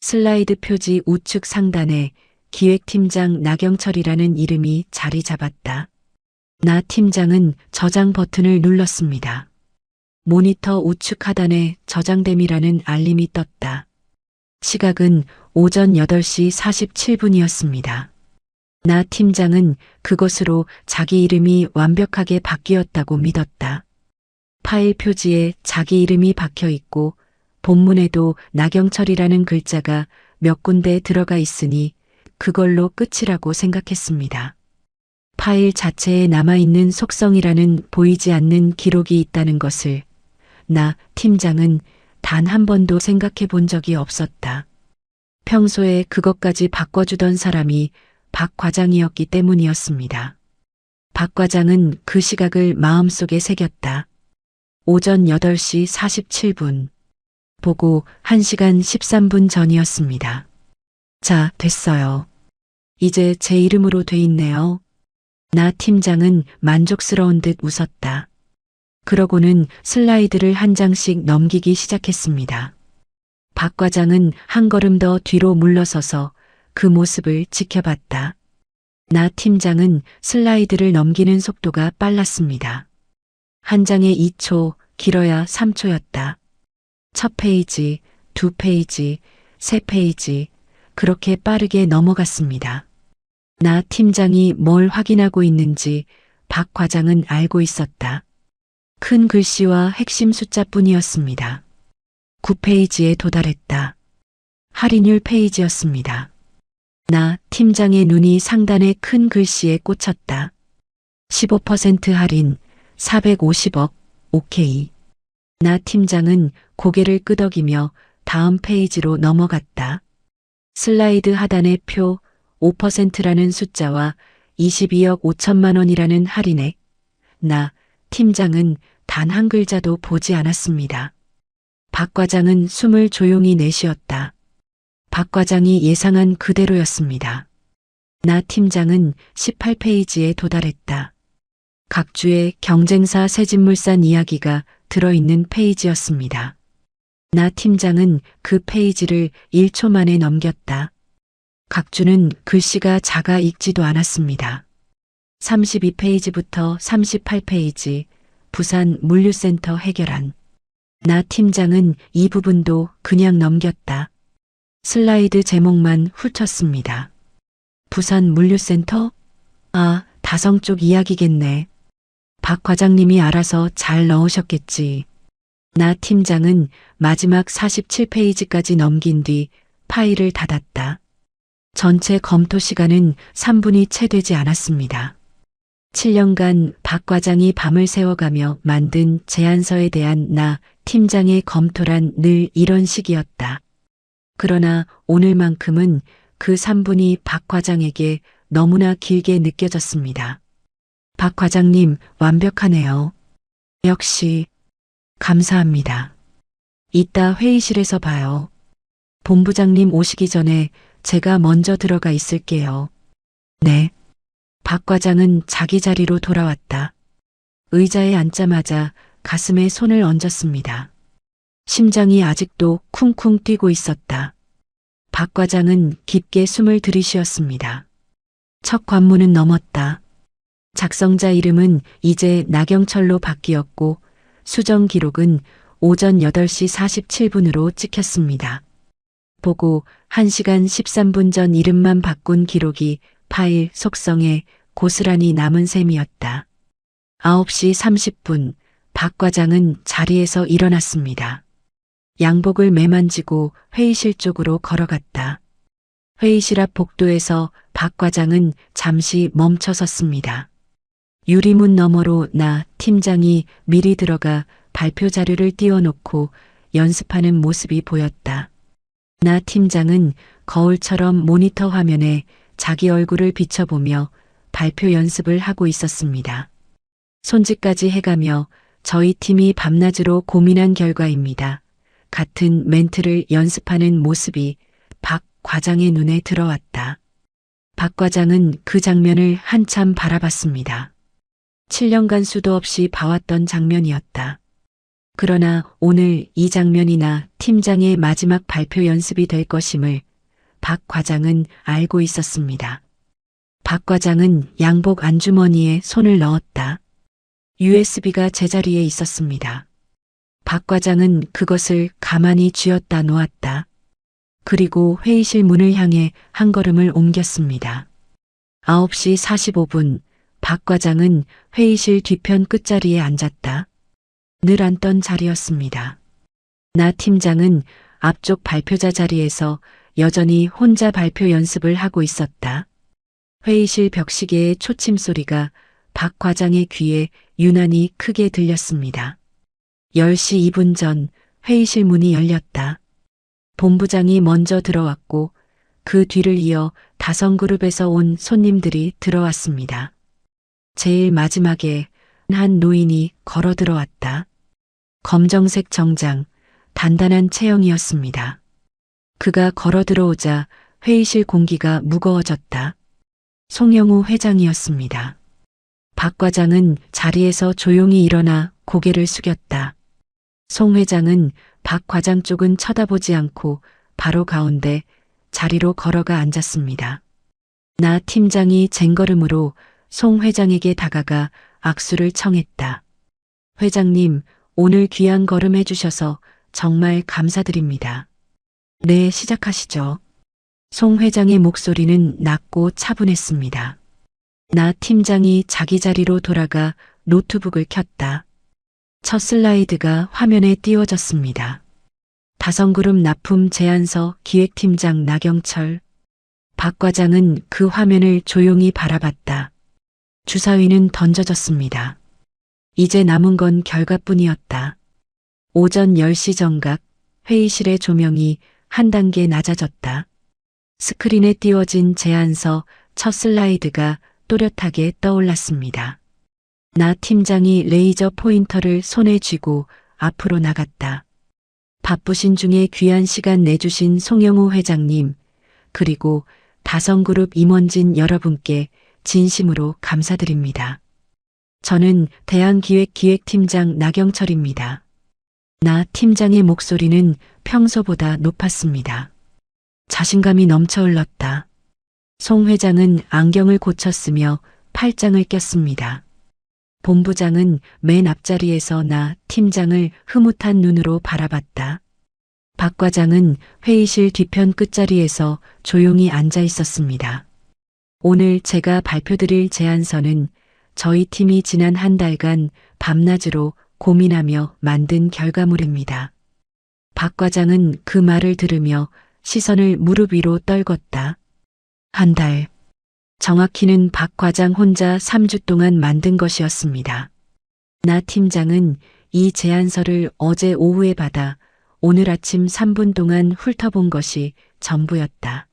슬라이드 표지 우측 상단에 기획팀장 나경철이라는 이름이 자리 잡았다. 나 팀장은 저장 버튼을 눌렀습니다. 모니터 우측 하단에 저장됨이라는 알림이 떴다. 시각은 오전 8시 47분이었습니다. 나 팀장은 그것으로 자기 이름이 완벽하게 바뀌었다고 믿었다. 파일 표지에 자기 이름이 박혀 있고 본문에도 나경철이라는 글자가 몇 군데 들어가 있으니 그걸로 끝이라고 생각했습니다. 파일 자체에 남아있는 속성이라는 보이지 않는 기록이 있다는 것을 나 팀장은 단 한 번도 생각해 본 적이 없었다. 평소에 그것까지 바꿔주던 사람이 박 과장이었기 때문이었습니다. 박 과장은 그 시각을 마음속에 새겼다. 오전 8시 47분. 보고 1시간 13분 전이었습니다. 자, 됐어요. 이제 제 이름으로 돼 있네요. 나 팀장은 만족스러운 듯 웃었다. 그러고는 슬라이드를 한 장씩 넘기기 시작했습니다. 박 과장은 한 걸음 더 뒤로 물러서서 그 모습을 지켜봤다. 나 팀장은 슬라이드를 넘기는 속도가 빨랐습니다. 한 장에 2초, 길어야 3초였다. 첫 페이지, 두 페이지, 세 페이지, 그렇게 빠르게 넘어갔습니다. 나 팀장이 뭘 확인하고 있는지 박 과장은 알고 있었다. 큰 글씨와 핵심 숫자뿐이었습니다. 9페이지에 도달했다. 할인율 페이지였습니다. 나 팀장의 눈이 상단의 큰 글씨에 꽂혔다. 15% 할인, 450억, 오케이. 나 팀장은 고개를 끄덕이며 다음 페이지로 넘어갔다. 슬라이드 하단의 표 5%라는 숫자와 22억 5천만 원이라는 할인액. 나 팀장은 단 한 글자도 보지 않았습니다. 박 과장은 숨을 조용히 내쉬었다. 박 과장이 예상한 그대로였습니다. 나 팀장은 18페이지에 도달했다. 각주의 경쟁사 세진물산 이야기가 들어있는 페이지였습니다. 나 팀장은 그 페이지를 1초 만에 넘겼다. 각주는 글씨가 작아 읽지도 않았습니다. 32페이지부터 38페이지, 부산 물류센터 해결안. 나 팀장은 이 부분도 그냥 넘겼다. 슬라이드 제목만 훑었습니다. 부산 물류센터? 아, 다성 쪽 이야기겠네. 박 과장님이 알아서 잘 넣으셨겠지. 나 팀장은 마지막 47페이지까지 넘긴 뒤 파일을 닫았다. 전체 검토 시간은 3분이 채 되지 않았습니다. 7년간 박 과장이 밤을 새워가며 만든 제안서에 대한 나 팀장의 검토란 늘 이런 식이었다. 그러나 오늘만큼은 그 3분이 박 과장에게 너무나 길게 느껴졌습니다. 박 과장님, 완벽하네요. 역시, 감사합니다. 이따 회의실에서 봐요. 본부장님 오시기 전에 제가 먼저 들어가 있을게요. 네. 박 과장은 자기 자리로 돌아왔다. 의자에 앉자마자 가슴에 손을 얹었습니다. 심장이 아직도 쿵쿵 뛰고 있었다. 박 과장은 깊게 숨을 들이쉬었습니다. 첫 관문은 넘었다. 작성자 이름은 이제 나경철로 바뀌었고 수정 기록은 오전 8시 47분으로 찍혔습니다. 보고 1시간 13분 전 이름만 바꾼 기록이 파일 속성에 고스란히 남은 셈이었다. 9시 30분 박 과장은 자리에서 일어났습니다. 양복을 매만지고 회의실 쪽으로 걸어갔다. 회의실 앞 복도에서 박 과장은 잠시 멈춰섰습니다. 유리문 너머로 나 팀장이 미리 들어가 발표 자료를 띄워놓고 연습하는 모습이 보였다. 나 팀장은 거울처럼 모니터 화면에 자기 얼굴을 비춰보며 발표 연습을 하고 있었습니다. 손짓까지 해가며 저희 팀이 밤낮으로 고민한 결과입니다. 같은 멘트를 연습하는 모습이 박 과장의 눈에 들어왔다. 박 과장은 그 장면을 한참 바라봤습니다. 7년간 수도 없이 봐왔던 장면이었다. 그러나 오늘 이 장면이 나 팀장의 마지막 발표 연습이 될 것임을 박 과장은 알고 있었습니다. 박 과장은 양복 안주머니에 손을 넣었다. USB가 제자리에 있었습니다. 박 과장은 그것을 가만히 쥐었다 놓았다. 그리고 회의실 문을 향해 한 걸음을 옮겼습니다. 9시 45분 박 과장은 회의실 뒤편 끝자리에 앉았다. 늘 앉던 자리였습니다. 나 팀장은 앞쪽 발표자 자리에서 여전히 혼자 발표 연습을 하고 있었다. 회의실 벽시계의 초침 소리가 박 과장의 귀에 유난히 크게 들렸습니다. 10시 2분 전 회의실 문이 열렸다. 본부장이 먼저 들어왔고 그 뒤를 이어 다성그룹에서 온 손님들이 들어왔습니다. 제일 마지막에 한 노인이 걸어 들어왔다. 검정색 정장, 단단한 체형이었습니다. 그가 걸어 들어오자 회의실 공기가 무거워졌다. 송영우 회장이었습니다. 박 과장은 자리에서 조용히 일어나 고개를 숙였다. 송 회장은 박 과장 쪽은 쳐다보지 않고 바로 가운데 자리로 걸어가 앉았습니다. 나 팀장이 쟁걸음으로 송 회장에게 다가가 악수를 청했다. 회장님, 오늘 귀한 걸음 해주셔서 정말 감사드립니다. 네, 시작하시죠. 송 회장의 목소리는 낮고 차분했습니다. 나 팀장이 자기 자리로 돌아가 노트북을 켰다. 첫 슬라이드가 화면에 띄워졌습니다. 다성그룹 납품 제안서 기획팀장 나경철. 박 과장은 그 화면을 조용히 바라봤다. 주사위는 던져졌습니다. 이제 남은 건 결과뿐이었다. 오전 10시 정각 회의실의 조명이 한 단계 낮아졌다. 스크린에 띄워진 제안서 첫 슬라이드가 또렷하게 떠올랐습니다. 나 팀장이 레이저 포인터를 손에 쥐고 앞으로 나갔다. 바쁘신 중에 귀한 시간 내주신 송영우 회장님, 그리고 다성그룹 임원진 여러분께 진심으로 감사드립니다. 저는 대한기획기획팀장 나경철입니다. 나 팀장의 목소리는 평소보다 높았습니다. 자신감이 넘쳐 흘렀다. 송 회장은 안경을 고쳤으며 팔짱을 꼈습니다. 본부장은 맨 앞자리에서 나 팀장을 흐뭇한 눈으로 바라봤다. 박 과장은 회의실 뒤편 끝자리에서 조용히 앉아 있었습니다. 오늘 제가 발표드릴 제안서는 저희 팀이 지난 한 달간 밤낮으로 고민하며 만든 결과물입니다. 박 과장은 그 말을 들으며 시선을 무릎 위로 떨궜다. 한 달. 정확히는 박 과장 혼자 3주 동안 만든 것이었습니다. 나 팀장은 이 제안서를 어제 오후에 받아 오늘 아침 3분 동안 훑어본 것이 전부였다.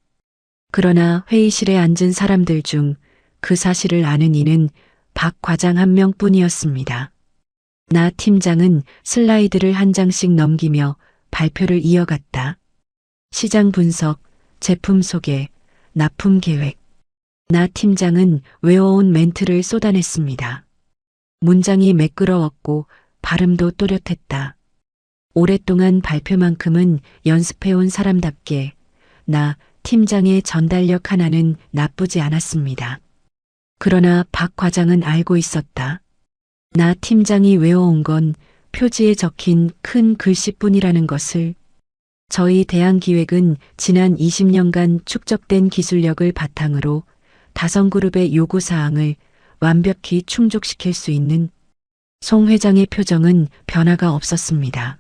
그러나 회의실에 앉은 사람들 중 그 사실을 아는 이는 박 과장 한 명뿐이었습니다. 나 팀장은 슬라이드를 한 장씩 넘기며 발표를 이어갔다. 시장 분석, 제품 소개, 납품 계획. 나 팀장은 외워온 멘트를 쏟아냈습니다. 문장이 매끄러웠고 발음도 또렷했다. 오랫동안 발표만큼은 연습해온 사람답게 나 팀장의 전달력 하나는 나쁘지 않았습니다. 그러나 박 과장은 알고 있었다. 나 팀장이 외워온 건 표지에 적힌 큰 글씨뿐이라는 것을. 저희 대항기획은 지난 20년간 축적된 기술력을 바탕으로 다성그룹의 요구사항을 완벽히 충족시킬 수 있는. 송 회장의 표정은 변화가 없었습니다.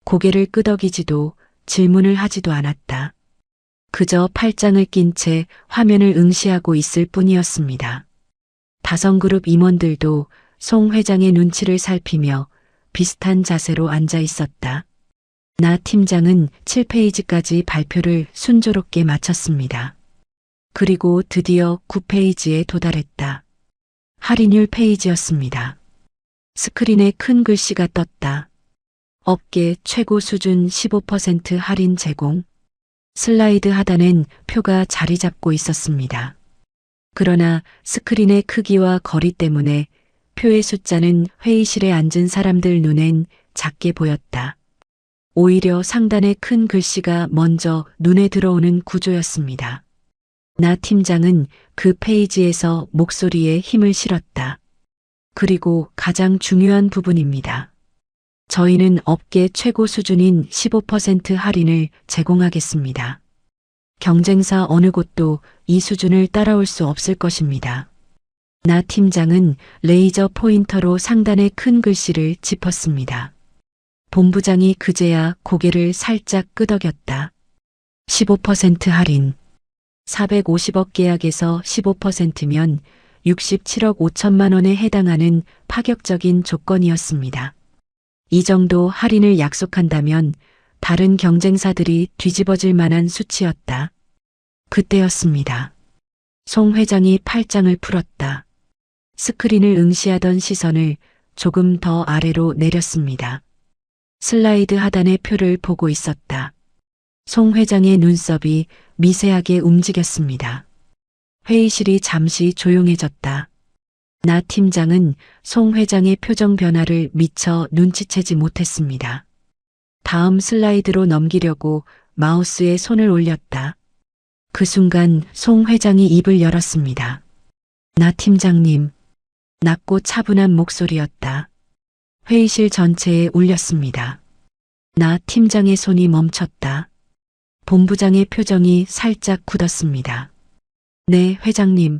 고개를 끄덕이지도 질문을 하지도 않았다. 그저 팔짱을 낀 채 화면을 응시하고 있을 뿐이었습니다. 다성그룹 임원들도 송 회장의 눈치를 살피며 비슷한 자세로 앉아 있었다. 나 팀장은 7페이지까지 발표를 순조롭게 마쳤습니다. 그리고 드디어 9페이지에 도달했다. 할인율 페이지였습니다. 스크린에 큰 글씨가 떴다. 업계 최고 수준 15% 할인 제공. 슬라이드 하단엔 표가 자리 잡고 있었습니다. 그러나 스크린의 크기와 거리 때문에 표의 숫자는 회의실에 앉은 사람들 눈엔 작게 보였다. 오히려 상단의 큰 글씨가 먼저 눈에 들어오는 구조였습니다. 나 팀장은 그 페이지에서 목소리에 힘을 실었다. 그리고 가장 중요한 부분입니다. 저희는 업계 최고 수준인 15% 할인을 제공하겠습니다. 경쟁사 어느 곳도 이 수준을 따라올 수 없을 것입니다. 나 팀장은 레이저 포인터로 상단의 큰 글씨를 짚었습니다. 본부장이 그제야 고개를 살짝 끄덕였다. 15% 할인. 450억 계약에서 15%면 67억 5천만 원에 해당하는 파격적인 조건이었습니다. 이 정도 할인을 약속한다면 다른 경쟁사들이 뒤집어질 만한 수치였다. 그때였습니다. 송 회장이 팔짱을 풀었다. 스크린을 응시하던 시선을 조금 더 아래로 내렸습니다. 슬라이드 하단의 표를 보고 있었다. 송 회장의 눈썹이 미세하게 움직였습니다. 회의실이 잠시 조용해졌다. 나 팀장은 송 회장의 표정 변화를 미처 눈치채지 못했습니다. 다음 슬라이드로 넘기려고 마우스에 손을 올렸다. 그 순간 송 회장이 입을 열었습니다. 나 팀장님. 낮고 차분한 목소리였다. 회의실 전체에 울렸습니다. 나 팀장의 손이 멈췄다. 본부장의 표정이 살짝 굳었습니다. 네, 회장님.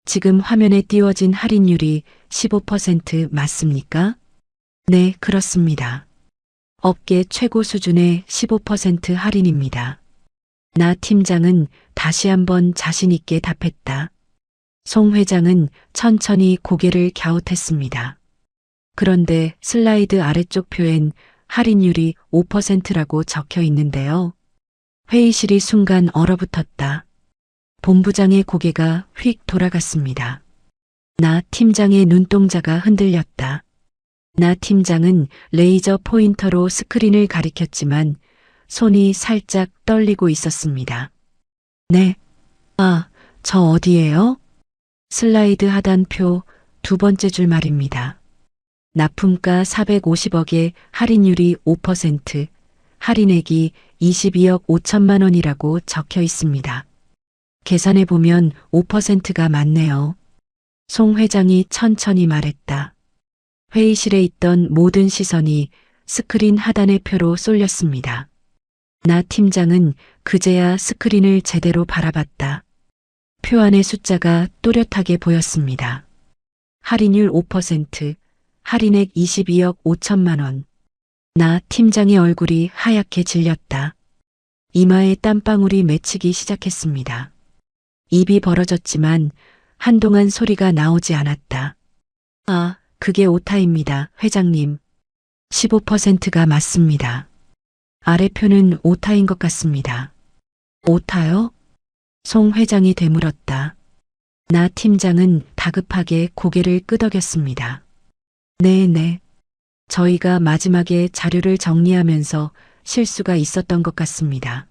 지금 화면에 띄워진 할인율이 15% 맞습니까? 네, 그렇습니다. 업계 최고 수준의 15% 할인입니다. 나 팀장은 다시 한번 자신 있게 답했다. 송 회장은 천천히 고개를 갸웃했습니다. 그런데 슬라이드 아래쪽 표엔 할인율이 5%라고 적혀 있는데요. 회의실이 순간 얼어붙었다. 본부장의 고개가 휙 돌아갔습니다. 나 팀장의 눈동자가 흔들렸다. 나 팀장은 레이저 포인터로 스크린을 가리켰지만 손이 살짝 떨리고 있었습니다. 네. 아, 저 어디예요? 슬라이드 하단표 두 번째 줄 말입니다. 납품가 450억에 할인율이 5%, 할인액이 22억 5천만 원이라고 적혀 있습니다. 계산해보면 5%가 맞네요. 송 회장이 천천히 말했다. 회의실에 있던 모든 시선이 스크린 하단의 표로 쏠렸습니다. 나 팀장은 그제야 스크린을 제대로 바라봤다. 표 안의 숫자가 또렷하게 보였습니다. 할인율 5%, 할인액 22억 5천만 원. 나 팀장의 얼굴이 하얗게 질렸다. 이마에 땀방울이 맺히기 시작했습니다. 입이 벌어졌지만 한동안 소리가 나오지 않았다. 아, 그게 오타입니다, 회장님. 15%가 맞습니다. 아래표는 오타인 것 같습니다. 오타요? 송 회장이 되물었다. 나 팀장은 다급하게 고개를 끄덕였습니다. 네네. 저희가 마지막에 자료를 정리하면서 실수가 있었던 것 같습니다.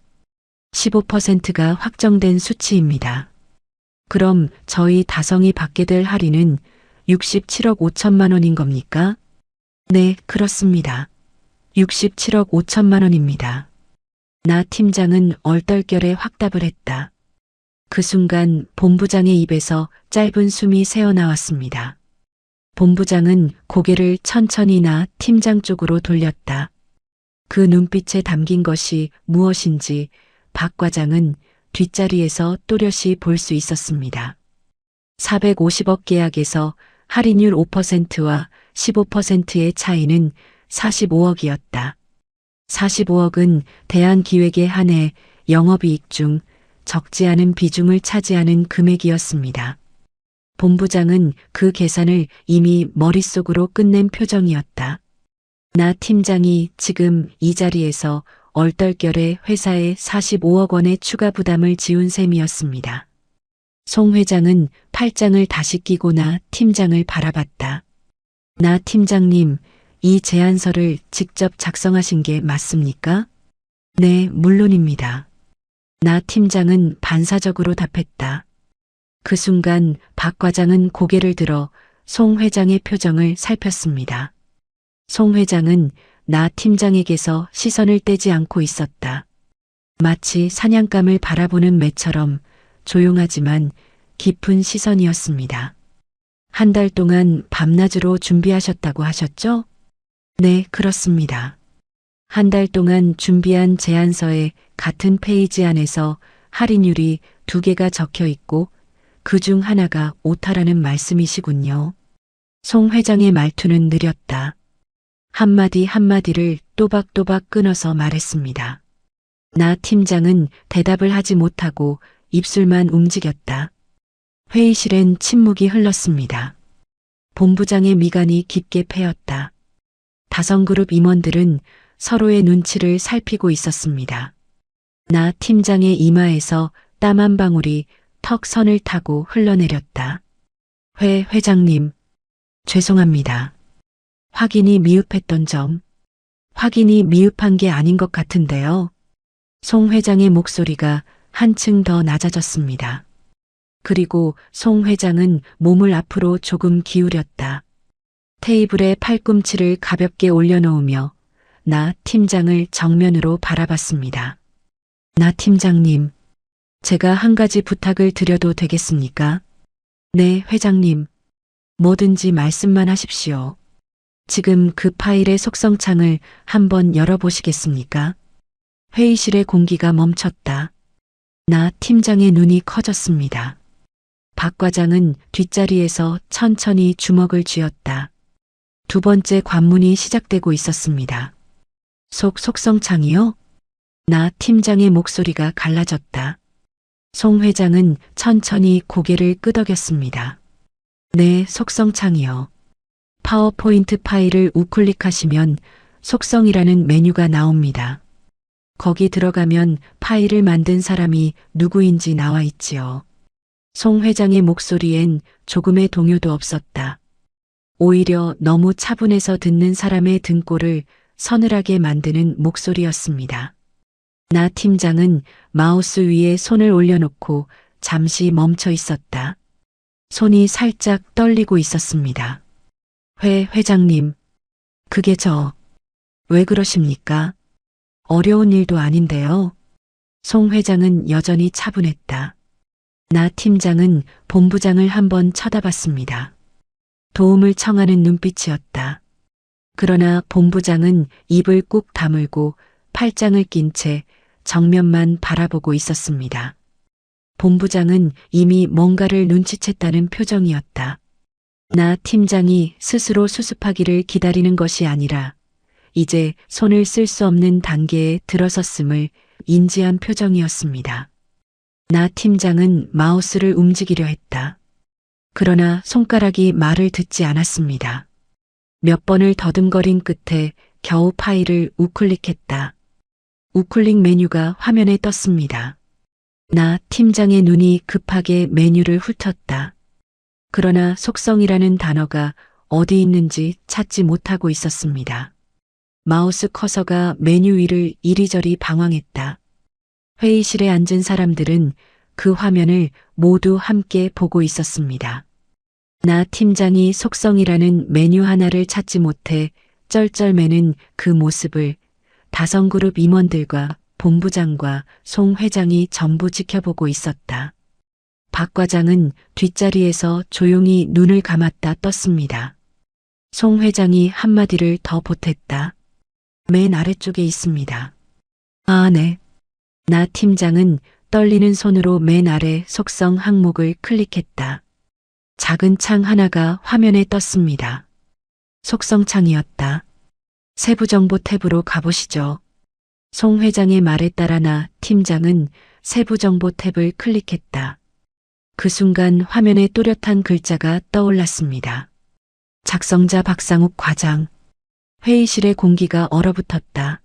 15%가 확정된 수치입니다. 그럼 저희 다성이 받게 될 할인은 67억 5천만 원인 겁니까? 네, 그렇습니다. 67억 5천만 원입니다. 나 팀장은 얼떨결에 확답을 했다. 그 순간 본부장의 입에서 짧은 숨이 새어나왔습니다. 본부장은 고개를 천천히 나 팀장 쪽으로 돌렸다. 그 눈빛에 담긴 것이 무엇인지 박 과장은 뒷자리에서 또렷이 볼 수 있었습니다. 450억 계약에서 할인율 5%와 15%의 차이는 45억이었다. 45억은 대한기획의 한 해 영업이익 중 적지 않은 비중을 차지하는 금액이었습니다. 본부장은 그 계산을 이미 머릿속으로 끝낸 표정이었다. 나 팀장이 지금 이 자리에서 얼떨결에 회사에 45억 원의 추가 부담을 지운 셈이었습니다. 송 회장은 팔짱을 다시 끼고 나 팀장을 바라봤다. 나 팀장님, 이 제안서를 직접 작성하신 게 맞습니까? 네, 물론입니다. 나 팀장은 반사적으로 답했다. 그 순간 박 과장은 고개를 들어 송 회장의 표정을 살폈습니다. 송 회장은 나 팀장에게서 시선을 떼지 않고 있었다. 마치 사냥감을 바라보는 매처럼 조용하지만 깊은 시선이었습니다. 한 달 동안 밤낮으로 준비하셨다고 하셨죠? 네, 그렇습니다. 한 달 동안 준비한 제안서의 같은 페이지 안에서 할인율이 2개가 적혀 있고 그 중 하나가 오타라는 말씀이시군요. 송 회장의 말투는 느렸다. 한마디 한마디를 또박또박 끊어서 말했습니다. 나 팀장은 대답을 하지 못하고 입술만 움직였다. 회의실엔 침묵이 흘렀습니다. 본부장의 미간이 깊게 패였다. 다성그룹 임원들은 서로의 눈치를 살피고 있었습니다. 나 팀장의 이마에서 땀 한 방울이 턱 선을 타고 흘러내렸다. 회장님, 죄송합니다. 확인이 미흡했던 점, 확인이 미흡한 게 아닌 것 같은데요. 송 회장의 목소리가 한층 더 낮아졌습니다. 그리고 송 회장은 몸을 앞으로 조금 기울였다. 테이블에 팔꿈치를 가볍게 올려놓으며 나 팀장을 정면으로 바라봤습니다. 나 팀장님, 제가 한 가지 부탁을 드려도 되겠습니까? 네, 회장님. 뭐든지 말씀만 하십시오. 지금 그 파일의 속성창을 한번 열어보시겠습니까? 회의실의 공기가 멈췄다. 나 팀장의 눈이 커졌습니다. 박 과장은 뒷자리에서 천천히 주먹을 쥐었다. 2번째 관문이 시작되고 있었습니다. 속성창이요? 나 팀장의 목소리가 갈라졌다. 송 회장은 천천히 고개를 끄덕였습니다. 네, 속성창이요. 파워포인트 파일을 우클릭하시면 속성이라는 메뉴가 나옵니다. 거기 들어가면 파일을 만든 사람이 누구인지 나와 있지요. 송 회장의 목소리엔 조금의 동요도 없었다. 오히려 너무 차분해서 듣는 사람의 등골을 서늘하게 만드는 목소리였습니다. 나 팀장은 마우스 위에 손을 올려놓고 잠시 멈춰 있었다. 손이 살짝 떨리고 있었습니다. 회장님, 그게 왜 그러십니까? 어려운 일도 아닌데요. 송 회장은 여전히 차분했다. 나 팀장은 본부장을 한번 쳐다봤습니다. 도움을 청하는 눈빛이었다. 그러나 본부장은 입을 꾹 다물고 팔짱을 낀 채 정면만 바라보고 있었습니다. 본부장은 이미 뭔가를 눈치챘다는 표정이었다. 나 팀장이 스스로 수습하기를 기다리는 것이 아니라 이제 손을 쓸 수 없는 단계에 들어섰음을 인지한 표정이었습니다. 나 팀장은 마우스를 움직이려 했다. 그러나 손가락이 말을 듣지 않았습니다. 몇 번을 더듬거린 끝에 겨우 파일을 우클릭했다. 우클릭 메뉴가 화면에 떴습니다. 나 팀장의 눈이 급하게 메뉴를 훑었다. 그러나 속성이라는 단어가 어디 있는지 찾지 못하고 있었습니다. 마우스 커서가 메뉴 위를 이리저리 방황했다. 회의실에 앉은 사람들은 그 화면을 모두 함께 보고 있었습니다. 나 팀장이 속성이라는 메뉴 하나를 찾지 못해 쩔쩔매는 그 모습을 다성그룹 임원들과 본부장과 송 회장이 전부 지켜보고 있었다. 박 과장은 뒷자리에서 조용히 눈을 감았다 떴습니다. 송 회장이 한마디를 더 보탰다. 맨 아래쪽에 있습니다. 아, 네. 나 팀장은 떨리는 손으로 맨 아래 속성 항목을 클릭했다. 작은 창 하나가 화면에 떴습니다. 속성 창이었다. 세부정보 탭으로 가보시죠. 송 회장의 말에 따라 나 팀장은 세부정보 탭을 클릭했다. 그 순간 화면에 또렷한 글자가 떠올랐습니다. 작성자 박상욱 과장. 회의실의 공기가 얼어붙었다.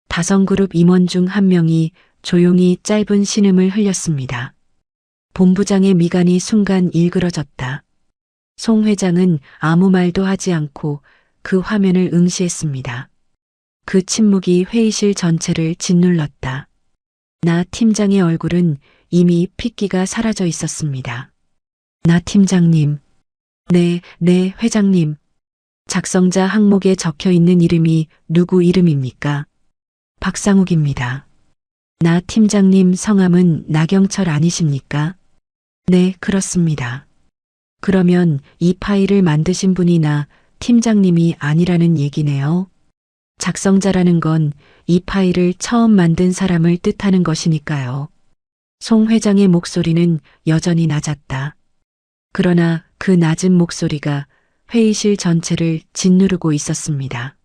다성그룹 임원 중 한 명이 조용히 짧은 신음을 흘렸습니다. 본부장의 미간이 순간 일그러졌다. 송 회장은 아무 말도 하지 않고 그 화면을 응시했습니다. 그 침묵이 회의실 전체를 짓눌렀다. 나 팀장의 얼굴은 이미 핏기가 사라져 있었습니다. 나 팀장님. 네, 회장님. 작성자 항목에 적혀 있는 이름이 누구 이름입니까? 박상욱입니다. 나 팀장님 성함은 나경철 아니십니까? 네, 그렇습니다. 그러면 이 파일을 만드신 분이 나 팀장님이 아니라는 얘기네요. 작성자라는 건 이 파일을 처음 만든 사람을 뜻하는 것이니까요. 송 회장의 목소리는 여전히 낮았다. 그러나 그 낮은 목소리가 회의실 전체를 짓누르고 있었습니다.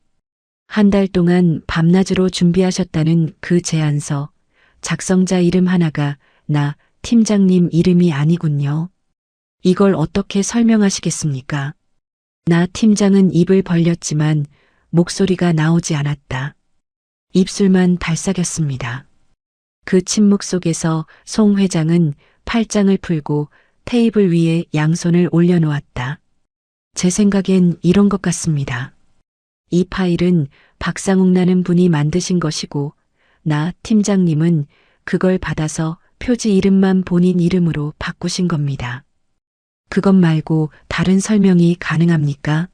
한 달 동안 밤낮으로 준비하셨다는 그 제안서, 작성자 이름 하나가 나 팀장님 이름이 아니군요. 이걸 어떻게 설명하시겠습니까? 나 팀장은 입을 벌렸지만 목소리가 나오지 않았다. 입술만 발삭였습니다. 그 침묵 속에서 송 회장은 팔짱을 풀고 테이블 위에 양손을 올려놓았다. 제 생각엔 이런 것 같습니다. 이 파일은 박상욱라는 분이 만드신 것이고 나 팀장님은 그걸 받아서 표지 이름만 본인 이름으로 바꾸신 겁니다. 그것 말고 다른 설명이 가능합니까?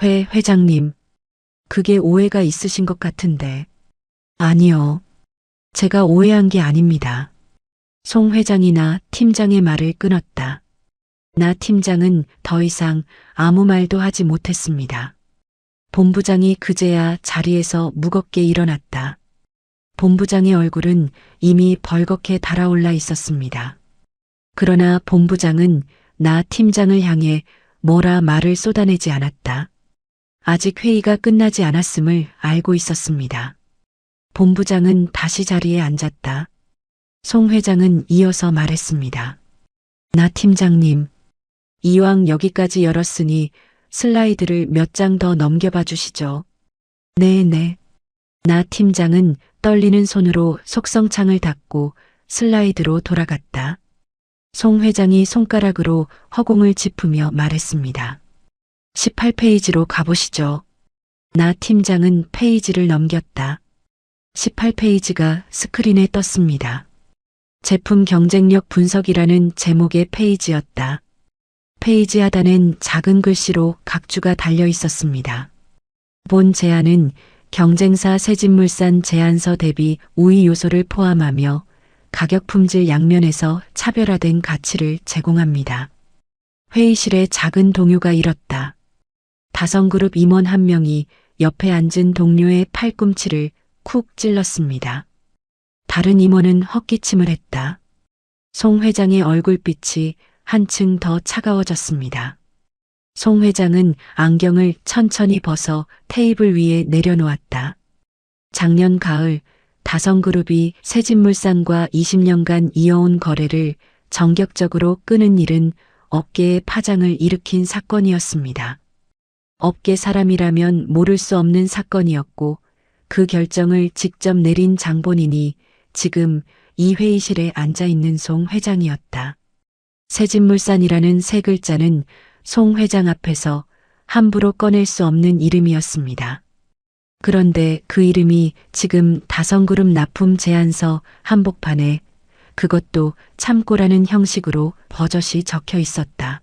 회장님. 그게 오해가 있으신 것 같은데. 아니요. 제가 오해한 게 아닙니다. 송 회장이나 팀장의 말을 끊었다. 나 팀장은 더 이상 아무 말도 하지 못했습니다. 본부장이 그제야 자리에서 무겁게 일어났다. 본부장의 얼굴은 이미 벌겋게 달아올라 있었습니다. 그러나 본부장은 나 팀장을 향해 뭐라 말을 쏟아내지 않았다. 아직 회의가 끝나지 않았음을 알고 있었습니다. 본부장은 다시 자리에 앉았다. 송 회장은 이어서 말했습니다. 나 팀장님, 이왕 여기까지 열었으니 슬라이드를 몇 장 더 넘겨봐 주시죠. 네. 나 팀장은 떨리는 손으로 속성창을 닫고 슬라이드로 돌아갔다. 송 회장이 손가락으로 허공을 짚으며 말했습니다. 18페이지로 가보시죠. 나 팀장은 페이지를 넘겼다. 18페이지가 스크린에 떴습니다. 제품 경쟁력 분석이라는 제목의 페이지였다. 페이지 하단엔 작은 글씨로 각주가 달려 있었습니다. 본 제안은 경쟁사 세진물산 제안서 대비 우위 요소를 포함하며 가격 품질 양면에서 차별화된 가치를 제공합니다. 회의실에 작은 동요가 일었다. 다성그룹 임원 한 명이 옆에 앉은 동료의 팔꿈치를 쿡 찔렀습니다. 다른 임원은 헛기침을 했다. 송 회장의 얼굴빛이 한층 더 차가워졌습니다. 송 회장은 안경을 천천히 벗어 테이블 위에 내려놓았다. 작년 가을 다성그룹이 세진물산과 20년간 이어온 거래를 정격적으로 끄는 일은 업계에 파장을 일으킨 사건이었습니다. 업계 사람이라면 모를 수 없는 사건이었고 그 결정을 직접 내린 장본인이 지금 이 회의실에 앉아 있는 송 회장이었다. 세진물산이라는 세 글자는 송 회장 앞에서 함부로 꺼낼 수 없는 이름이었습니다. 그런데 그 이름이 지금 다성그룹 납품 제안서 한복판에 그것도 참고라는 형식으로 버젓이 적혀 있었다.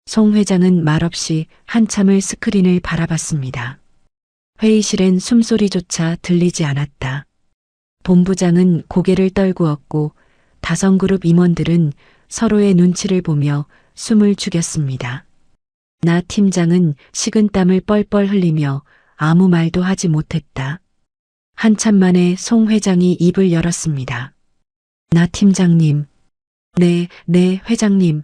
송 회장은 말없이 한참을 스크린을 바라봤습니다. 회의실엔 숨소리조차 들리지 않았다. 본부장은 고개를 떨구었고 다성그룹 임원들은 서로의 눈치를 보며 숨을 죽였습니다. 나 팀장은 식은땀을 뻘뻘 흘리며 아무 말도 하지 못했다. 한참 만에 송 회장이 입을 열었습니다. 나 팀장님. 네, 회장님.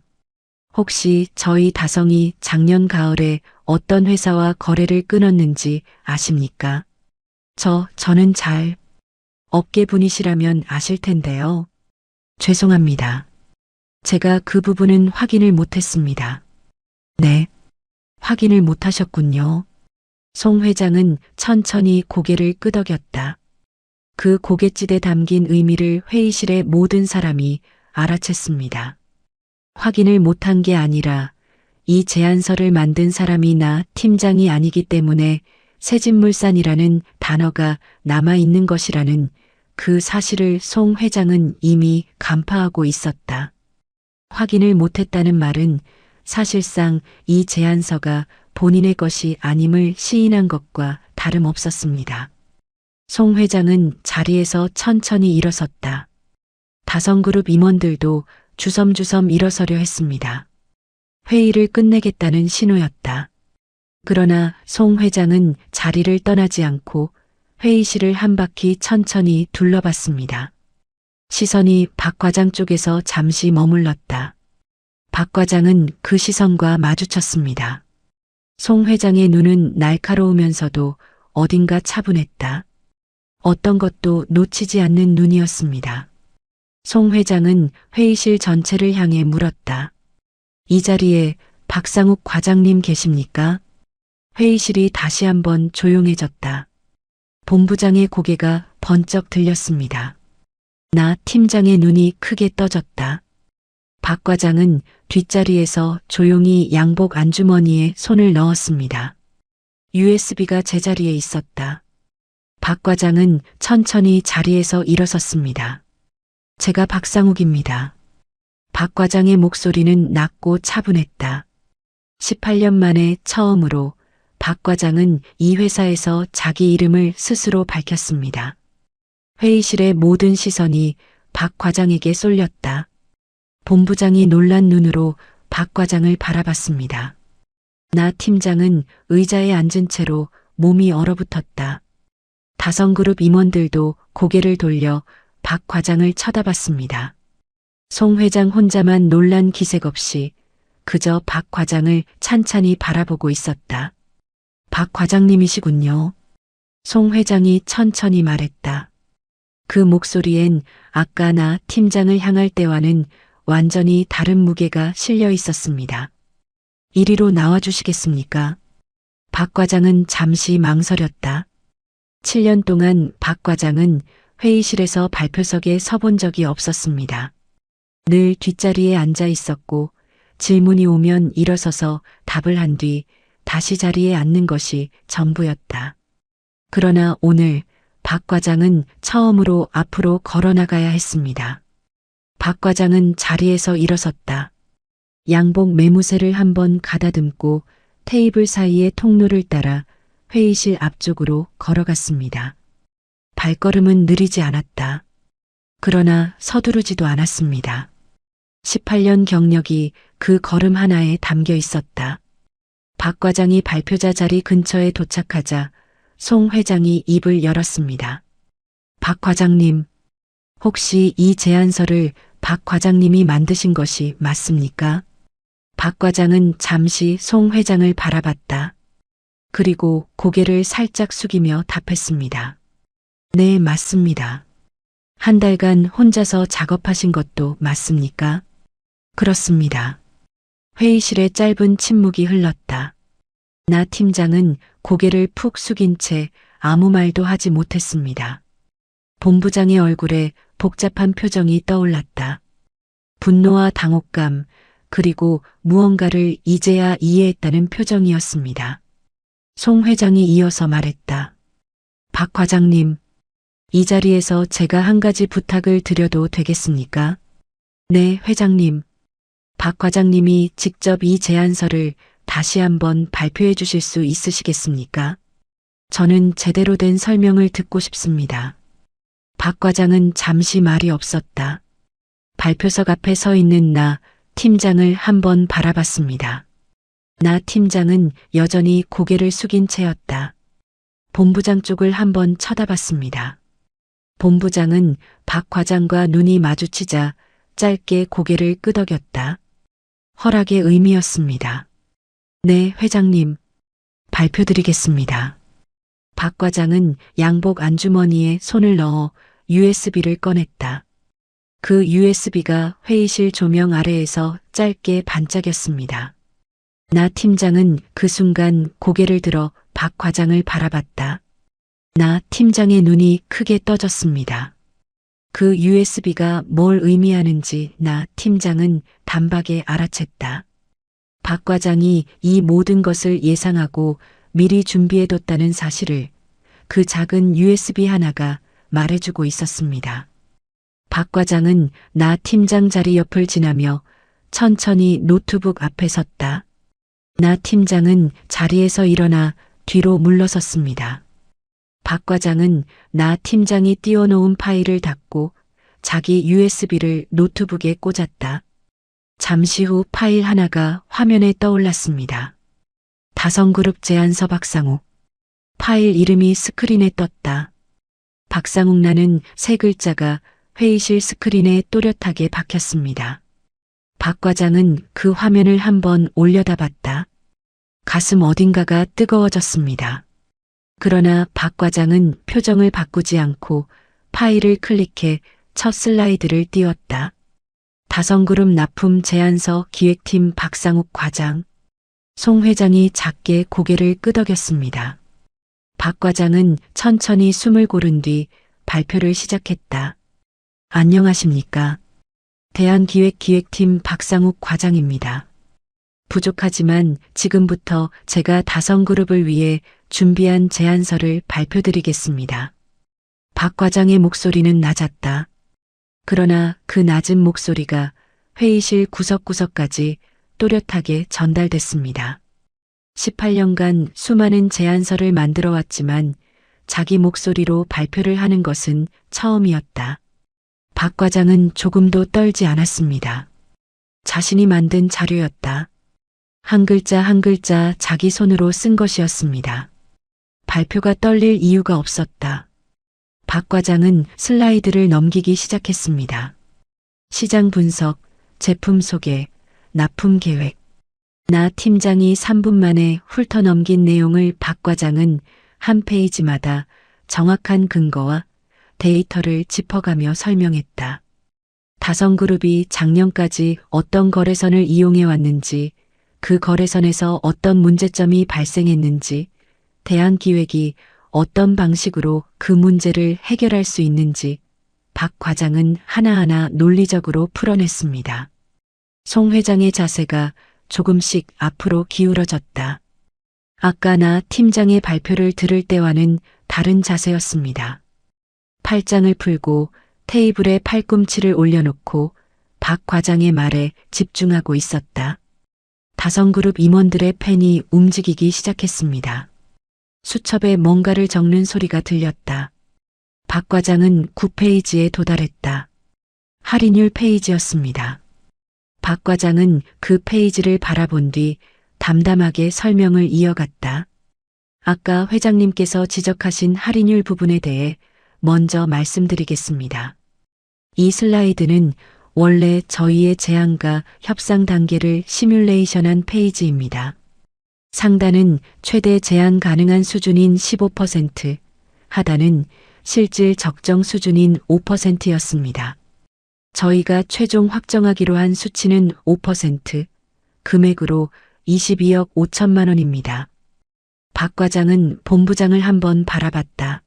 혹시 저희 다성이 작년 가을에 어떤 회사와 거래를 끊었는지 아십니까? 저는 잘 업계 분이시라면 아실 텐데요. 죄송합니다. 제가 그 부분은 확인을 못했습니다. 네, 확인을 못하셨군요. 송 회장은 천천히 고개를 끄덕였다. 그 고갯짓에 담긴 의미를 회의실의 모든 사람이 알아챘습니다. 확인을 못한 게 아니라 이 제안서를 만든 사람이 나 팀장이 아니기 때문에 새집물산이라는 단어가 남아있는 것이라는 그 사실을 송 회장은 이미 간파하고 있었다. 확인을 못했다는 말은 사실상 이 제안서가 본인의 것이 아님을 시인한 것과 다름없었습니다. 송 회장은 자리에서 천천히 일어섰다. 다성그룹 임원들도 주섬주섬 일어서려 했습니다. 회의를 끝내겠다는 신호였다. 그러나 송 회장은 자리를 떠나지 않고 회의실을 한 바퀴 천천히 둘러봤습니다. 시선이 박 과장 쪽에서 잠시 머물렀다. 박 과장은 그 시선과 마주쳤습니다. 송 회장의 눈은 날카로우면서도 어딘가 차분했다. 어떤 것도 놓치지 않는 눈이었습니다. 송 회장은 회의실 전체를 향해 물었다. 이 자리에 박상욱 과장님 계십니까? 회의실이 다시 한번 조용해졌다. 본부장의 고개가 번쩍 들렸습니다. 나 팀장의 눈이 크게 떠졌다. 박 과장은 뒷자리에서 조용히 양복 안주머니에 손을 넣었습니다. USB가 제자리에 있었다. 박 과장은 천천히 자리에서 일어섰습니다. 제가 박상욱입니다. 박 과장의 목소리는 낮고 차분했다. 18년 만에 처음으로 박 과장은 이 회사에서 자기 이름을 스스로 밝혔습니다. 회의실의 모든 시선이 박 과장에게 쏠렸다. 본부장이 놀란 눈으로 박 과장을 바라봤습니다. 나 팀장은 의자에 앉은 채로 몸이 얼어붙었다. 다성그룹 임원들도 고개를 돌려 박 과장을 쳐다봤습니다. 송 회장 혼자만 놀란 기색 없이 그저 박 과장을 찬찬히 바라보고 있었다. 박 과장님이시군요. 송 회장이 천천히 말했다. 그 목소리엔 아까 나 팀장을 향할 때와는 완전히 다른 무게가 실려 있었습니다. 이리로 나와주시겠습니까? 박 과장은 잠시 망설였다. 7년 동안 박 과장은 회의실에서 발표석에 서본 적이 없었습니다. 늘 뒷자리에 앉아 있었고 질문이 오면 일어서서 답을 한 뒤 다시 자리에 앉는 것이 전부였다. 그러나 오늘 박 과장은 처음으로 앞으로 걸어나가야 했습니다. 박 과장은 자리에서 일어섰다. 양복 매무새를 한번 가다듬고 테이블 사이의 통로를 따라 회의실 앞쪽으로 걸어갔습니다. 발걸음은 느리지 않았다. 그러나 서두르지도 않았습니다. 18년 경력이 그 걸음 하나에 담겨 있었다. 박 과장이 발표자 자리 근처에 도착하자 송 회장이 입을 열었습니다. 박 과장님, 혹시 이 제안서를 박 과장님이 만드신 것이 맞습니까? 박 과장은 잠시 송 회장을 바라봤다. 그리고 고개를 살짝 숙이며 답했습니다. 네, 맞습니다. 한 달간 혼자서 작업하신 것도 맞습니까? 그렇습니다. 회의실에 짧은 침묵이 흘렀다. 나 팀장은 고개를 푹 숙인 채 아무 말도 하지 못했습니다. 본부장의 얼굴에 복잡한 표정이 떠올랐다. 분노와 당혹감, 그리고 무언가를 이제야 이해했다는 표정이었습니다. 송 회장이 이어서 말했다. 박 과장님, 이 자리에서 제가 한 가지 부탁을 드려도 되겠습니까? 네, 회장님. 박 과장님이 직접 이 제안서를 다시 한번 발표해 주실 수 있으시겠습니까? 저는 제대로 된 설명을 듣고 싶습니다. 박 과장은 잠시 말이 없었다. 발표석 앞에 서 있는 나 팀장을 한번 바라봤습니다. 나 팀장은 여전히 고개를 숙인 채였다. 본부장 쪽을 한번 쳐다봤습니다. 본부장은 박 과장과 눈이 마주치자 짧게 고개를 끄덕였다. 허락의 의미였습니다. 네, 회장님. 발표드리겠습니다. 박 과장은 양복 안주머니에 손을 넣어 USB를 꺼냈다. 그 USB가 회의실 조명 아래에서 짧게 반짝였습니다. 나 팀장은 그 순간 고개를 들어 박 과장을 바라봤다. 나 팀장의 눈이 크게 떠졌습니다. 그 USB가 뭘 의미하는지 나 팀장은 단박에 알아챘다. 박 과장이 이 모든 것을 예상하고 미리 준비해뒀다는 사실을 그 작은 USB 하나가 말해주고 있었습니다. 박 과장은 나 팀장 자리 옆을 지나며 천천히 노트북 앞에 섰다. 나 팀장은 자리에서 일어나 뒤로 물러섰습니다. 박 과장은 나 팀장이 띄워놓은 파일을 닫고 자기 USB를 노트북에 꽂았다. 잠시 후 파일 하나가 화면에 떠올랐습니다. 다성그룹 제안서 박상욱. 파일 이름이 스크린에 떴다. 박상욱라는 세 글자가 회의실 스크린에 또렷하게 박혔습니다. 박 과장은 그 화면을 한번 올려다봤다. 가슴 어딘가가 뜨거워졌습니다. 그러나 박 과장은 표정을 바꾸지 않고 파일을 클릭해 첫 슬라이드를 띄웠다. 다성그룹 납품 제안서 기획팀 박상욱 과장. 송 회장이 작게 고개를 끄덕였습니다. 박 과장은 천천히 숨을 고른 뒤 발표를 시작했다. 안녕하십니까. 대한기획기획팀 박상욱 과장입니다. 부족하지만 지금부터 제가 다성그룹을 위해 준비한 제안서를 발표드리겠습니다. 박 과장의 목소리는 낮았다. 그러나 그 낮은 목소리가 회의실 구석구석까지 또렷하게 전달됐습니다. 18년간 수많은 제안서를 만들어 왔지만 자기 목소리로 발표를 하는 것은 처음이었다. 박 과장은 조금도 떨지 않았습니다. 자신이 만든 자료였다. 한 글자 한 글자 자기 손으로 쓴 것이었습니다. 발표가 떨릴 이유가 없었다. 박 과장은 슬라이드를 넘기기 시작했습니다. 시장 분석, 제품 소개, 납품 계획. 나 팀장이 3분 만에 훑어넘긴 내용을 박 과장은 한 페이지마다 정확한 근거와 데이터를 짚어가며 설명했다. 다성그룹이 작년까지 어떤 거래선을 이용해 왔는지, 그 거래선에서 어떤 문제점이 발생했는지, 대안기획이 어떤 방식으로 그 문제를 해결할 수 있는지 박 과장은 하나하나 논리적으로 풀어냈습니다. 송 회장의 자세가 조금씩 앞으로 기울어졌다. 아까 나 팀장의 발표를 들을 때와는 다른 자세였습니다. 팔짱을 풀고 테이블에 팔꿈치를 올려놓고 박 과장의 말에 집중하고 있었다. 다성그룹 임원들의 펜이 움직이기 시작했습니다. 수첩에 뭔가를 적는 소리가 들렸다. 박 과장은 9페이지에 도달했다. 할인율 페이지였습니다. 박 과장은 그 페이지를 바라본 뒤 담담하게 설명을 이어갔다. 아까 회장님께서 지적하신 할인율 부분에 대해 먼저 말씀드리겠습니다. 이 슬라이드는 원래 저희의 제안과 협상 단계를 시뮬레이션한 페이지입니다. 상단은 최대 제한 가능한 수준인 15%, 하단은 실질 적정 수준인 5%였습니다. 저희가 최종 확정하기로 한 수치는 5%, 금액으로 22억 5천만 원입니다. 박 과장은 본부장을 한번 바라봤다.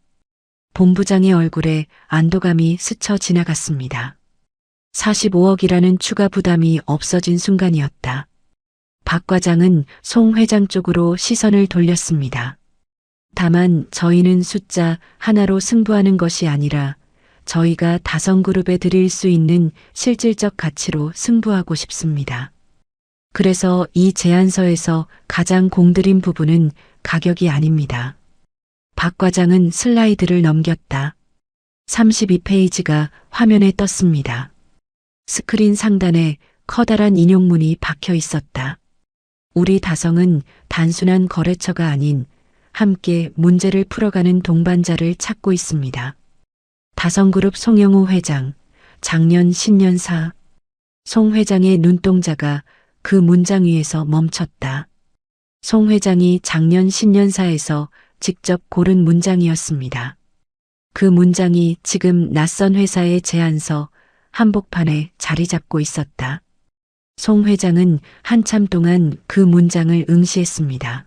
본부장의 얼굴에 안도감이 스쳐 지나갔습니다. 45억이라는 추가 부담이 없어진 순간이었다. 박 과장은 송 회장 쪽으로 시선을 돌렸습니다. 다만 저희는 숫자 하나로 승부하는 것이 아니라 저희가 다성그룹에 드릴 수 있는 실질적 가치로 승부하고 싶습니다. 그래서 이 제안서에서 가장 공들인 부분은 가격이 아닙니다. 박 과장은 슬라이드를 넘겼다. 32페이지가 화면에 떴습니다. 스크린 상단에 커다란 인용문이 박혀 있었다. 우리 다성은 단순한 거래처가 아닌 함께 문제를 풀어가는 동반자를 찾고 있습니다. 다성그룹 송영우 회장, 작년 신년사. 송 회장의 눈동자가 그 문장 위에서 멈췄다. 송 회장이 작년 신년사에서 직접 고른 문장이었습니다. 그 문장이 지금 낯선 회사의 제안서 한복판에 자리 잡고 있었다. 송 회장은 한참 동안 그 문장을 응시했습니다.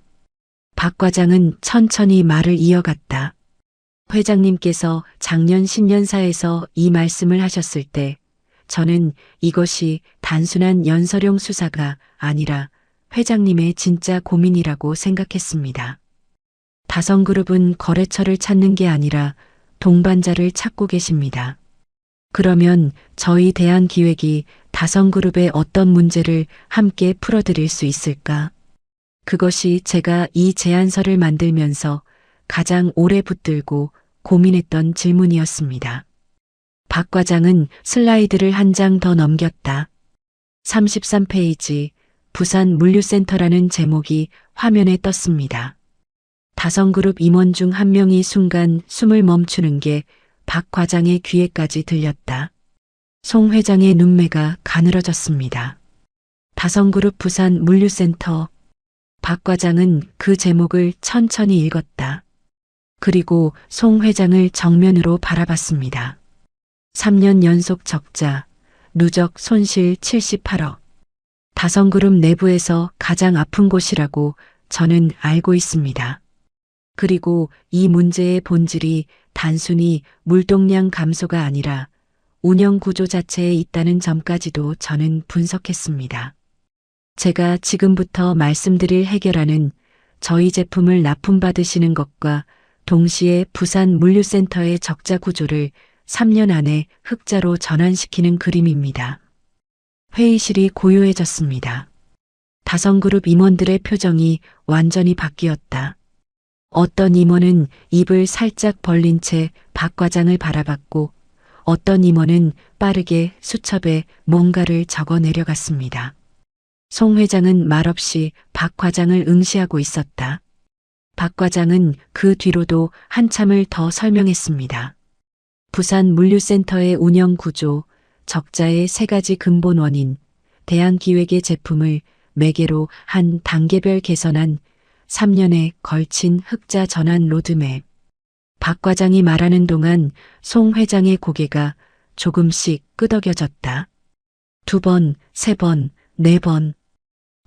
박 과장은 천천히 말을 이어갔다. 회장님께서 작년 신년사에서 이 말씀을 하셨을 때 저는 이것이 단순한 연설용 수사가 아니라 회장님의 진짜 고민이라고 생각했습니다. 다성그룹은 거래처를 찾는 게 아니라 동반자를 찾고 계십니다. 그러면 저희 대한기획이 다성그룹의 어떤 문제를 함께 풀어드릴 수 있을까? 그것이 제가 이 제안서를 만들면서 가장 오래 붙들고 고민했던 질문이었습니다. 박 과장은 슬라이드를 한 장 더 넘겼다. 33페이지 부산 물류센터라는 제목이 화면에 떴습니다. 다성그룹 임원 중 한 명이 순간 숨을 멈추는 게 박 과장의 귀에까지 들렸다. 송 회장의 눈매가 가늘어졌습니다. 다성그룹 부산 물류센터. 박 과장은 그 제목을 천천히 읽었다. 그리고 송 회장을 정면으로 바라봤습니다. 3년 연속 적자, 누적 손실 78억. 다성그룹 내부에서 가장 아픈 곳이라고 저는 알고 있습니다. 그리고 이 문제의 본질이 단순히 물동량 감소가 아니라 운영 구조 자체에 있다는 점까지도 저는 분석했습니다. 제가 지금부터 말씀드릴 해결안은 저희 제품을 납품받으시는 것과 동시에 부산 물류센터의 적자 구조를 3년 안에 흑자로 전환시키는 그림입니다. 회의실이 고요해졌습니다. 다성그룹 임원들의 표정이 완전히 바뀌었다. 어떤 임원은 입을 살짝 벌린 채 박 과장을 바라봤고 어떤 임원은 빠르게 수첩에 뭔가를 적어 내려갔습니다. 송 회장은 말없이 박 과장을 응시하고 있었다. 박 과장은 그 뒤로도 한참을 더 설명했습니다. 부산 물류센터의 운영 구조, 적자의 세 가지 근본 원인, 대한기획의 제품을 매개로 한 단계별 개선한 3년에 걸친 흑자 전환 로드맵. 박 과장이 말하는 동안 송 회장의 고개가 조금씩 끄덕여졌다. 2번, 3번, 4번.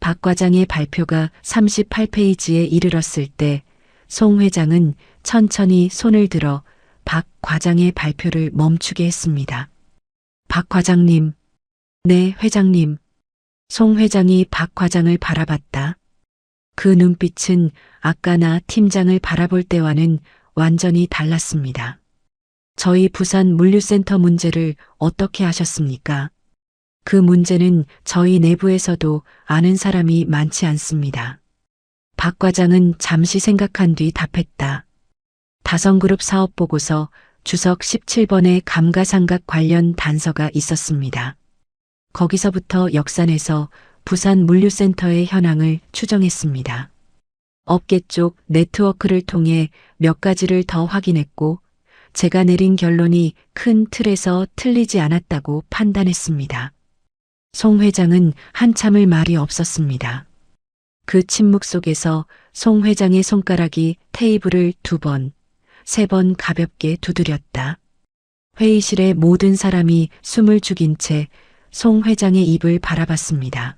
박 과장의 발표가 38페이지에 이르렀을 때 송 회장은 천천히 손을 들어 박 과장의 발표를 멈추게 했습니다. 박 과장님. 네, 회장님. 송 회장이 박 과장을 바라봤다. 그 눈빛은 아까 나 팀장을 바라볼 때와는 완전히 달랐습니다. 저희 부산 물류센터 문제를 어떻게 아셨습니까? 그 문제는 저희 내부에서도 아는 사람이 많지 않습니다. 박 과장은 잠시 생각한 뒤 답했다. 다성그룹 사업보고서 주석 17번의 감가상각 관련 단서가 있었습니다. 거기서부터 역산해서 부산 물류센터의 현황을 추정했습니다. 업계 쪽 네트워크를 통해 몇 가지를 더 확인했고 제가 내린 결론이 큰 틀에서 틀리지 않았다고 판단했습니다. 송 회장은 한참을 말이 없었습니다. 그 침묵 속에서 송 회장의 손가락이 테이블을 2번, 3번 가볍게 두드렸다. 회의실의 모든 사람이 숨을 죽인 채 송 회장의 입을 바라봤습니다.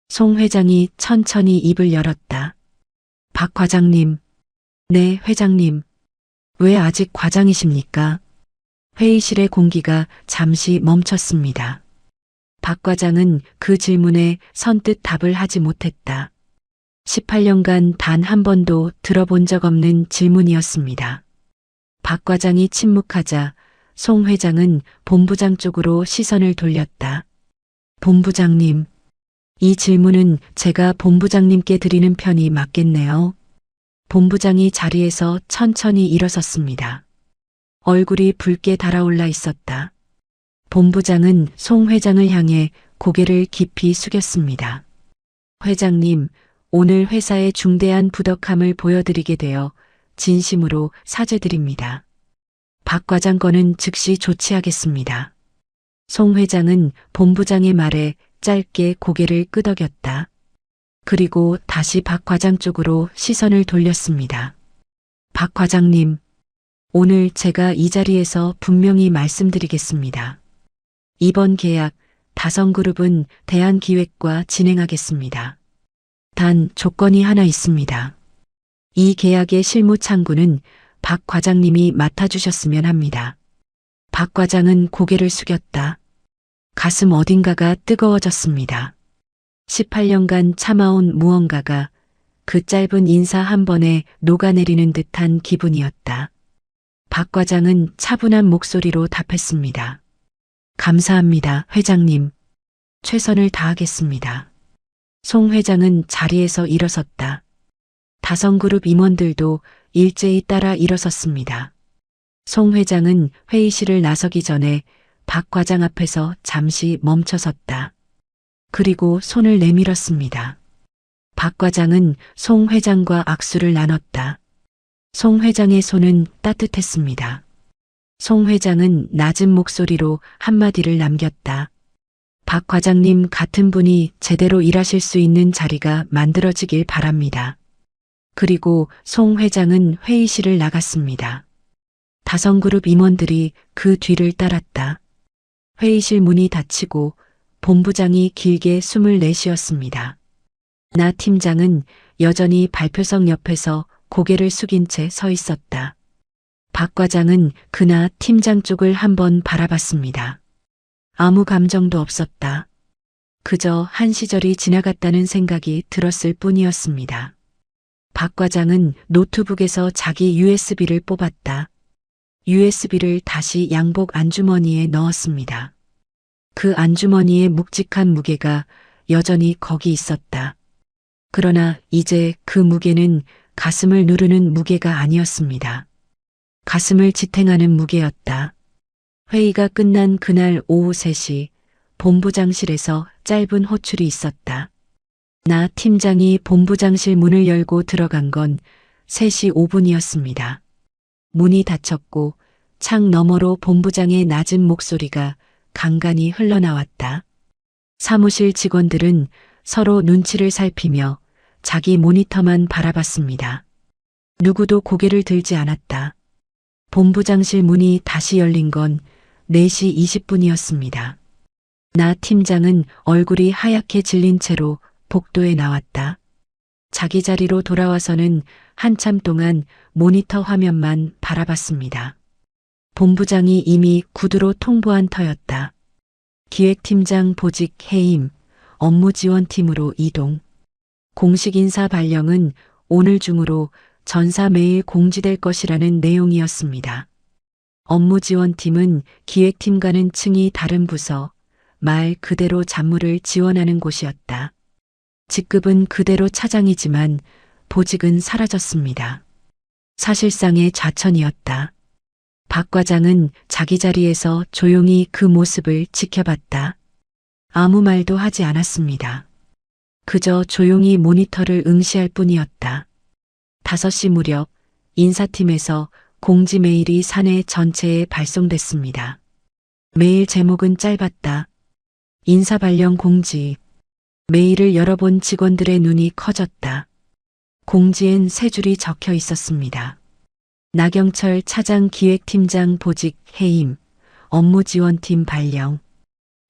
송 회장이 천천히 입을 열었다. 박 과장님. 네, 회장님. 왜 아직 과장이십니까? 회의실의 공기가 잠시 멈췄습니다. 박 과장은 그 질문에 선뜻 답을 하지 못했다. 18년간 단 한 번도 들어본 적 없는 질문이었습니다. 박 과장이 침묵하자 송 회장은 본부장 쪽으로 시선을 돌렸다. 본부장님. 이 질문은 제가 본부장님께 드리는 편이 맞겠네요. 본부장이 자리에서 천천히 일어섰습니다. 얼굴이 붉게 달아올라 있었다. 본부장은 송 회장을 향해 고개를 깊이 숙였습니다. 회장님, 오늘 회사의 중대한 부덕함을 보여드리게 되어 진심으로 사죄드립니다. 박 과장 건은 즉시 조치하겠습니다. 송 회장은 본부장의 말에 짧게 고개를 끄덕였다. 그리고 다시 박 과장 쪽으로 시선을 돌렸습니다. 박 과장님, 오늘 제가 이 자리에서 분명히 말씀드리겠습니다. 이번 계약 다성그룹은 대한기획과 진행하겠습니다. 단 조건이 하나 있습니다. 이 계약의 실무 창구는 박 과장님이 맡아주셨으면 합니다. 박 과장은 고개를 숙였다. 가슴 어딘가가 뜨거워졌습니다. 18년간 참아온 무언가가 그 짧은 인사 한 번에 녹아내리는 듯한 기분이었다. 박 과장은 차분한 목소리로 답했습니다. 감사합니다, 회장님. 최선을 다하겠습니다. 송 회장은 자리에서 일어섰다. 다성그룹 임원들도 일제히 따라 일어섰습니다. 송 회장은 회의실을 나서기 전에 박 과장 앞에서 잠시 멈춰섰다. 그리고 손을 내밀었습니다. 박 과장은 송 회장과 악수를 나눴다. 송 회장의 손은 따뜻했습니다. 송 회장은 낮은 목소리로 한마디를 남겼다. 박 과장님 같은 분이 제대로 일하실 수 있는 자리가 만들어지길 바랍니다. 그리고 송 회장은 회의실을 나갔습니다. 다성그룹 임원들이 그 뒤를 따랐다. 회의실 문이 닫히고 본부장이 길게 숨을 내쉬었습니다. 나 팀장은 여전히 발표석 옆에서 고개를 숙인 채 서 있었다. 박 과장은 그나 팀장 쪽을 한번 바라봤습니다. 아무 감정도 없었다. 그저 한 시절이 지나갔다는 생각이 들었을 뿐이었습니다. 박 과장은 노트북에서 자기 USB를 뽑았다. USB를 다시 양복 안주머니에 넣었습니다. 그 안주머니의 묵직한 무게가 여전히 거기 있었다. 그러나 이제 그 무게는 가슴을 누르는 무게가 아니었습니다. 가슴을 지탱하는 무게였다. 회의가 끝난 그날 오후 3시 본부장실에서 짧은 호출이 있었다. 나 팀장이 본부장실 문을 열고 들어간 건 3시 5분이었습니다. 문이 닫혔고 창 너머로 본부장의 낮은 목소리가 간간히 흘러나왔다. 사무실 직원들은 서로 눈치를 살피며 자기 모니터만 바라봤습니다. 누구도 고개를 들지 않았다. 본부장실 문이 다시 열린 건 4시 20분이었습니다. 나 팀장은 얼굴이 하얗게 질린 채로 복도에 나왔다. 자기 자리로 돌아와서는 한참 동안 모니터 화면만 바라봤습니다. 본부장이 이미 구두로 통보한 터였다. 기획팀장 보직 해임, 업무지원팀으로 이동. 공식 인사 발령은 오늘 중으로 전사 메일 공지될 것이라는 내용이었습니다. 업무지원팀은 기획팀과는 층이 다른 부서, 말 그대로 잡무를 지원하는 곳이었다. 직급은 그대로 차장이지만 보직은 사라졌습니다. 사실상의 좌천이었다. 박 과장은 자기 자리에서 조용히 그 모습을 지켜봤다. 아무 말도 하지 않았습니다. 그저 조용히 모니터를 응시할 뿐이었다. 5시 무렵 인사팀에서 공지 메일이 사내 전체에 발송됐습니다. 메일 제목은 짧았다. 인사 발령 공지. 메일을 열어본 직원들의 눈이 커졌다. 공지엔 3줄이 적혀 있었습니다. 나경철 차장 기획팀장 보직 해임, 업무지원팀 발령.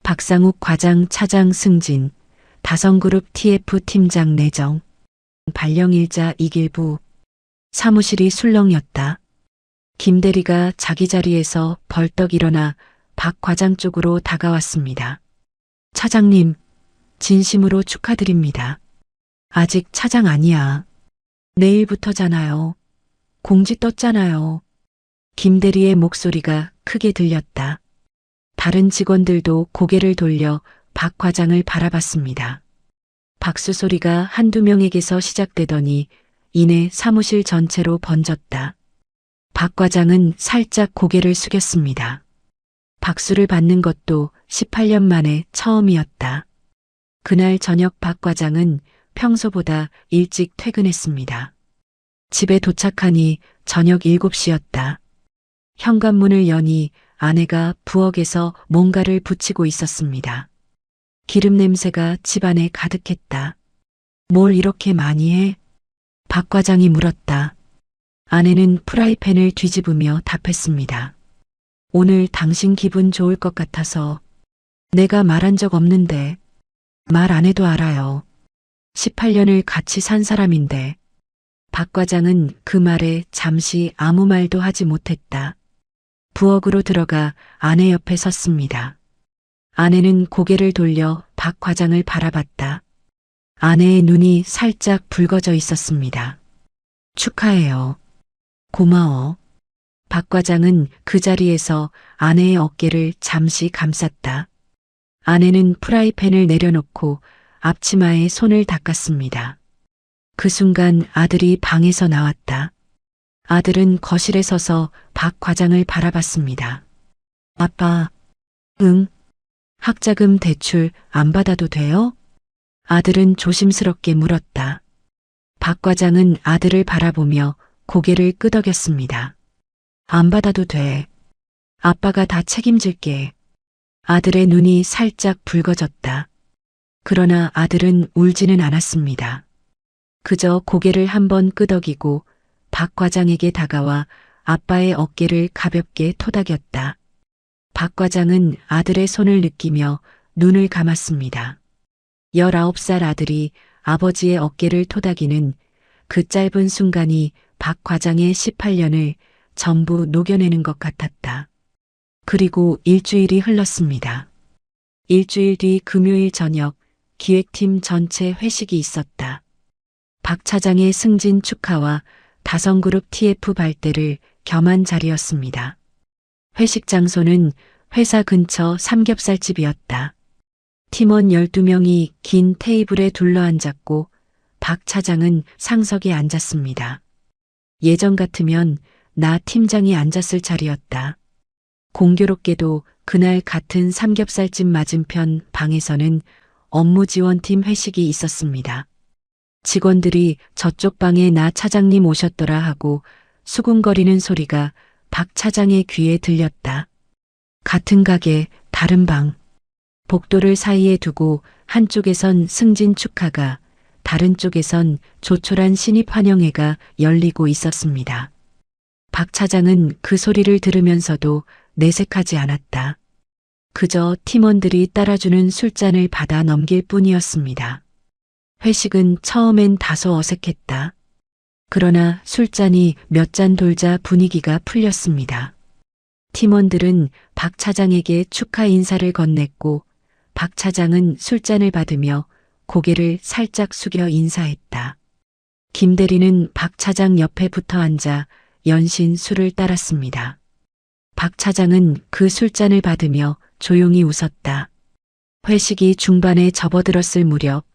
박상욱 과장 차장 승진, 다성그룹 TF 팀장 내정. 발령일자 이길부. 사무실이 술렁였다. 김 대리가 자기 자리에서 벌떡 일어나 박 과장 쪽으로 다가왔습니다. 차장님, 진심으로 축하드립니다. 아직 차장 아니야. 내일부터잖아요. 공지 떴잖아요. 김 대리의 목소리가 크게 들렸다. 다른 직원들도 고개를 돌려 박 과장을 바라봤습니다. 박수 소리가 한두 명에게서 시작되더니 이내 사무실 전체로 번졌다. 박 과장은 살짝 고개를 숙였습니다. 박수를 받는 것도 18년 만에 처음이었다. 그날 저녁 박 과장은 평소보다 일찍 퇴근했습니다. 집에 도착하니 저녁 7시였다. 현관문을 여니 아내가 부엌에서 뭔가를 붙이고 있었습니다. 기름 냄새가 집안에 가득했다. 뭘 이렇게 많이 해? 박 과장이 물었다. 아내는 프라이팬을 뒤집으며 답했습니다. 오늘 당신 기분 좋을 것 같아서. 내가 말한 적 없는데. 말 안 해도 알아요. 18년을 같이 산 사람인데. 박 과장은 그 말에 잠시 아무 말도 하지 못했다. 부엌으로 들어가 아내 옆에 섰습니다. 아내는 고개를 돌려 박 과장을 바라봤다. 아내의 눈이 살짝 붉어져 있었습니다. 축하해요. 고마워. 박 과장은 그 자리에서 아내의 어깨를 잠시 감쌌다. 아내는 프라이팬을 내려놓고 앞치마에 손을 닦았습니다. 그 순간 아들이 방에서 나왔다. 아들은 거실에 서서 박 과장을 바라봤습니다. 아빠, 응? 학자금 대출 안 받아도 돼요? 아들은 조심스럽게 물었다. 박 과장은 아들을 바라보며 고개를 끄덕였습니다. 안 받아도 돼. 아빠가 다 책임질게. 아들의 눈이 살짝 붉어졌다. 그러나 아들은 울지는 않았습니다. 그저 고개를 한번 끄덕이고 박 과장에게 다가와 아빠의 어깨를 가볍게 토닥였다. 박 과장은 아들의 손을 느끼며 눈을 감았습니다. 19살 아들이 아버지의 어깨를 토닥이는 그 짧은 순간이 박 과장의 18년을 전부 녹여내는 것 같았다. 그리고 일주일이 흘렀습니다. 일주일 뒤 금요일 저녁 기획팀 전체 회식이 있었다. 박 차장의 승진 축하와 다성그룹 TF 발대를 겸한 자리였습니다. 회식 장소는 회사 근처 삼겹살집이었다. 팀원 12명이 긴 테이블에 둘러앉았고 박 차장은 상석에 앉았습니다. 예전 같으면 나 팀장이 앉았을 자리였다. 공교롭게도 그날 같은 삼겹살집 맞은편 방에서는 업무지원팀 회식이 있었습니다. 직원들이 저쪽 방에 나 차장님 오셨더라 하고 수군거리는 소리가 박 차장의 귀에 들렸다. 같은 가게, 다른 방. 복도를 사이에 두고 한쪽에선 승진 축하가, 다른 쪽에선 조촐한 신입 환영회가 열리고 있었습니다. 박 차장은 그 소리를 들으면서도 내색하지 않았다. 그저 팀원들이 따라주는 술잔을 받아 넘길 뿐이었습니다. 회식은 처음엔 다소 어색했다. 그러나 술잔이 몇 잔 돌자 분위기가 풀렸습니다. 팀원들은 박 차장에게 축하 인사를 건넸고 박 차장은 술잔을 받으며 고개를 살짝 숙여 인사했다. 김 대리는 박 차장 옆에 붙어 앉아 연신 술을 따랐습니다. 박 차장은 그 술잔을 받으며 조용히 웃었다. 회식이 중반에 접어들었을 무렵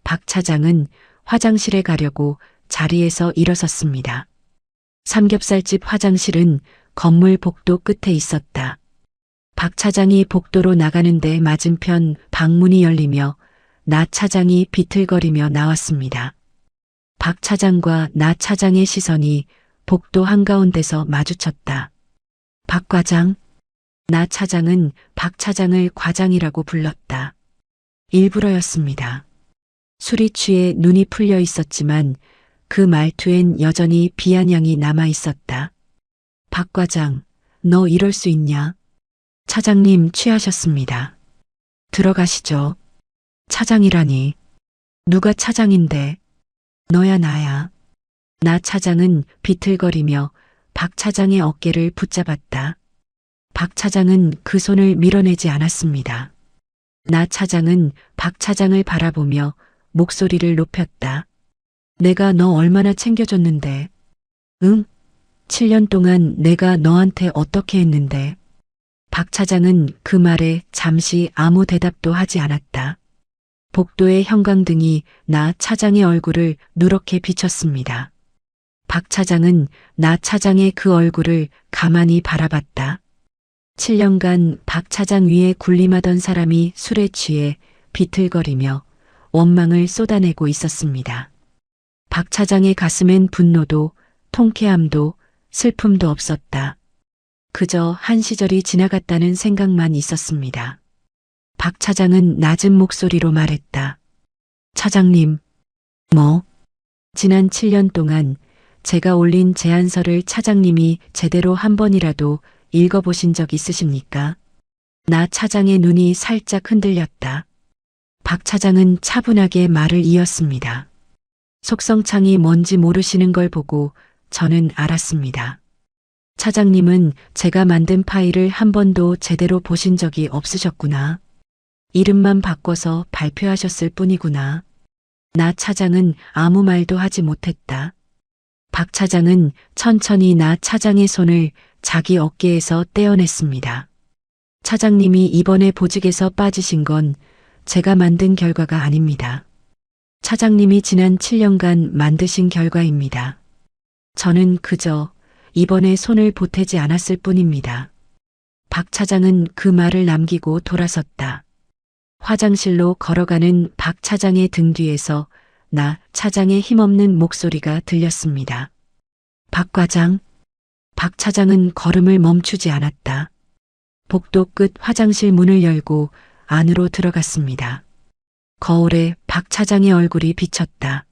박 차장은 화장실에 가려고 자리에서 일어섰습니다. 삼겹살집 화장실은 건물 복도 끝에 있었다. 박 차장이 복도로 나가는데 맞은편 방문이 열리며 나 차장이 비틀거리며 나왔습니다. 박 차장과 나 차장의 시선이 복도 한가운데서 마주쳤다. 박 과장. 나 차장은 박 차장을 과장이라고 불렀다. 일부러였습니다. 술이 취해 눈이 풀려 있었지만 그 말투엔 여전히 비아냥이 남아 있었다. 박 과장, 너 이럴 수 있냐? 차장님 취하셨습니다. 들어가시죠. 차장이라니. 누가 차장인데? 너야 나야. 나 차장은 비틀거리며 박 차장의 어깨를 붙잡았다. 박 차장은 그 손을 밀어내지 않았습니다. 나 차장은 박 차장을 바라보며 목소리를 높였다. 내가 너 얼마나 챙겨줬는데. 응? 7년 동안 내가 너한테 어떻게 했는데. 박 차장은 그 말에 잠시 아무 대답도 하지 않았다. 복도의 형광등이 나 차장의 얼굴을 누렇게 비쳤습니다. 박 차장은 나 차장의 그 얼굴을 가만히 바라봤다. 7년간 박 차장 위에 군림하던 사람이 술에 취해 비틀거리며 원망을 쏟아내고 있었습니다. 박 차장의 가슴엔 분노도 통쾌함도 슬픔도 없었다. 그저 한 시절이 지나갔다는 생각만 있었습니다. 박 차장은 낮은 목소리로 말했다. 차장님, 지난 7년 동안 제가 올린 제안서를 차장님이 제대로 한 번이라도 읽어보신 적 있으십니까? 나 차장의 눈이 살짝 흔들렸다. 박 차장은 차분하게 말을 이었습니다. 속성창이 뭔지 모르시는 걸 보고 저는 알았습니다. 차장님은 제가 만든 파일을 한 번도 제대로 보신 적이 없으셨구나. 이름만 바꿔서 발표하셨을 뿐이구나. 나 차장은 아무 말도 하지 못했다. 박 차장은 천천히 나 차장의 손을 자기 어깨에서 떼어냈습니다. 차장님이 이번에 보직에서 빠지신 건 제가 만든 결과가 아닙니다. 차장님이 지난 7년간 만드신 결과입니다. 저는 그저 이번에 손을 보태지 않았을 뿐입니다. 박 차장은 그 말을 남기고 돌아섰다. 화장실로 걸어가는 박 차장의 등 뒤에서 나 차장의 힘없는 목소리가 들렸습니다. 박 과장. 박 차장은 걸음을 멈추지 않았다. 복도 끝 화장실 문을 열고 안으로 들어갔습니다. 거울에 박 차장의 얼굴이 비쳤다.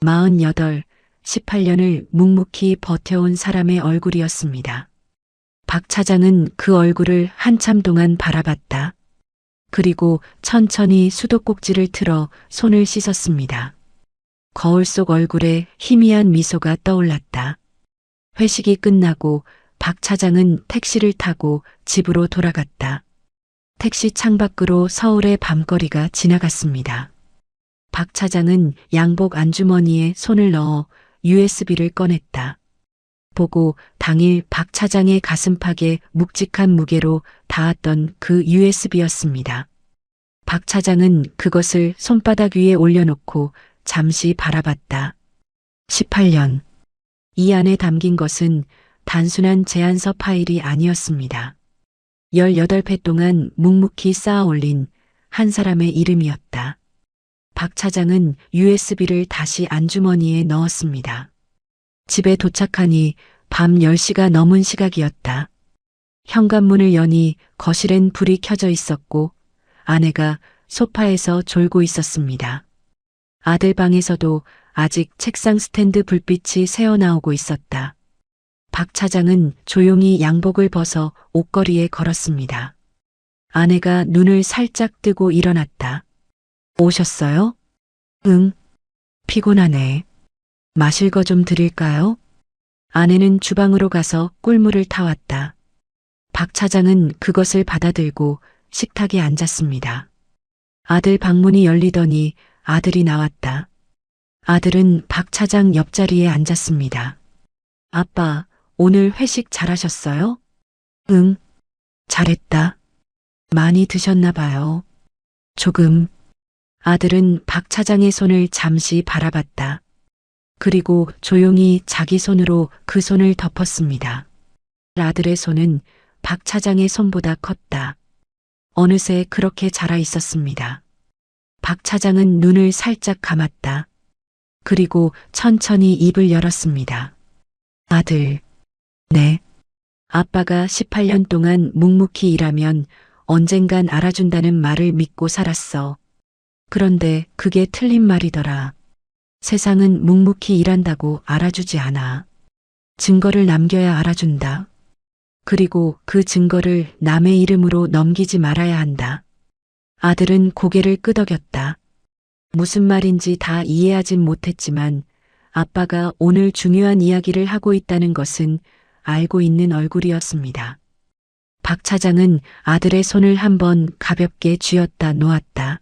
48, 18년을 묵묵히 버텨온 사람의 얼굴이었습니다. 박 차장은 그 얼굴을 한참 동안 바라봤다. 그리고 천천히 수도꼭지를 틀어 손을 씻었습니다. 거울 속 얼굴에 희미한 미소가 떠올랐다. 회식이 끝나고 박 차장은 택시를 타고 집으로 돌아갔다. 택시 창밖으로 서울의 밤거리가 지나갔습니다. 박 차장은 양복 안주머니에 손을 넣어 USB를 꺼냈다. 보고 당일 박 차장의 가슴팍에 묵직한 무게로 닿았던 그 USB였습니다. 박 차장은 그것을 손바닥 위에 올려놓고 잠시 바라봤다. 18년. 이 안에 담긴 것은 단순한 제안서 파일이 아니었습니다. 18회 동안 묵묵히 쌓아 올린 한 사람의 이름이었다. 박 차장은 USB를 다시 안주머니에 넣었습니다. 집에 도착하니 밤 10시가 넘은 시각이었다. 현관문을 여니 거실엔 불이 켜져 있었고 아내가 소파에서 졸고 있었습니다. 아들 방에서도 아직 책상 스탠드 불빛이 새어나오고 있었다. 박 차장은 조용히 양복을 벗어 옷걸이에 걸었습니다. 아내가 눈을 살짝 뜨고 일어났다. 오셨어요? 응. 피곤하네. 마실 거 좀 드릴까요? 아내는 주방으로 가서 꿀물을 타왔다. 박 차장은 그것을 받아들고 식탁에 앉았습니다. 아들 방문이 열리더니 아들이 나왔다. 아들은 박 차장 옆자리에 앉았습니다. 아빠, 오늘 회식 잘하셨어요? 응, 잘했다. 많이 드셨나 봐요. 조금. 아들은 박 차장의 손을 잠시 바라봤다. 그리고 조용히 자기 손으로 그 손을 덮었습니다. 아들의 손은 박 차장의 손보다 컸다. 어느새 그렇게 자라 있었습니다. 박 차장은 눈을 살짝 감았다. 그리고 천천히 입을 열었습니다. 아들. 네. 아빠가 18년 동안 묵묵히 일하면 언젠간 알아준다는 말을 믿고 살았어. 그런데 그게 틀린 말이더라. 세상은 묵묵히 일한다고 알아주지 않아. 증거를 남겨야 알아준다. 그리고 그 증거를 남의 이름으로 넘기지 말아야 한다. 아들은 고개를 끄덕였다. 무슨 말인지 다 이해하진 못했지만 아빠가 오늘 중요한 이야기를 하고 있다는 것은 알고 있는 얼굴이었습니다. 박 차장은 아들의 손을 한번 가볍게 쥐었다 놓았다.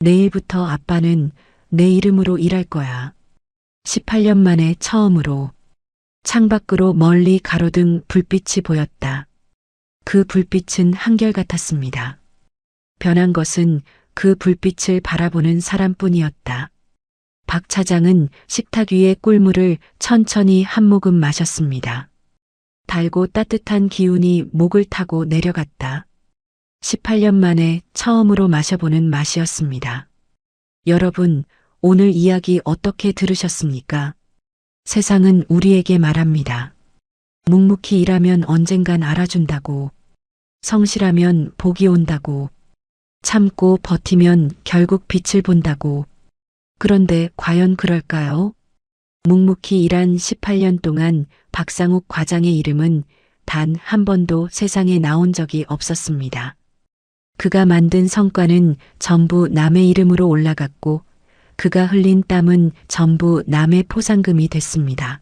내일부터 아빠는 내 이름으로 일할 거야. 18년 만에 처음으로. 창밖으로 멀리 가로등 불빛이 보였다. 그 불빛은 한결같았습니다. 변한 것은 그 불빛을 바라보는 사람뿐이었다. 박 차장은 식탁 위에 꿀물을 천천히 한 모금 마셨습니다. 달고 따뜻한 기운이 목을 타고 내려갔다. 18년 만에 처음으로 마셔보는 맛이었습니다. 여러분, 오늘 이야기 어떻게 들으셨습니까? 세상은 우리에게 말합니다. 묵묵히 일하면 언젠간 알아준다고. 성실하면 복이 온다고. 참고 버티면 결국 빛을 본다고. 그런데 과연 그럴까요? 묵묵히 일한 18년 동안 박상욱 과장의 이름은 단 한 번도 세상에 나온 적이 없었습니다. 그가 만든 성과는 전부 남의 이름으로 올라갔고 그가 흘린 땀은 전부 남의 포상금이 됐습니다.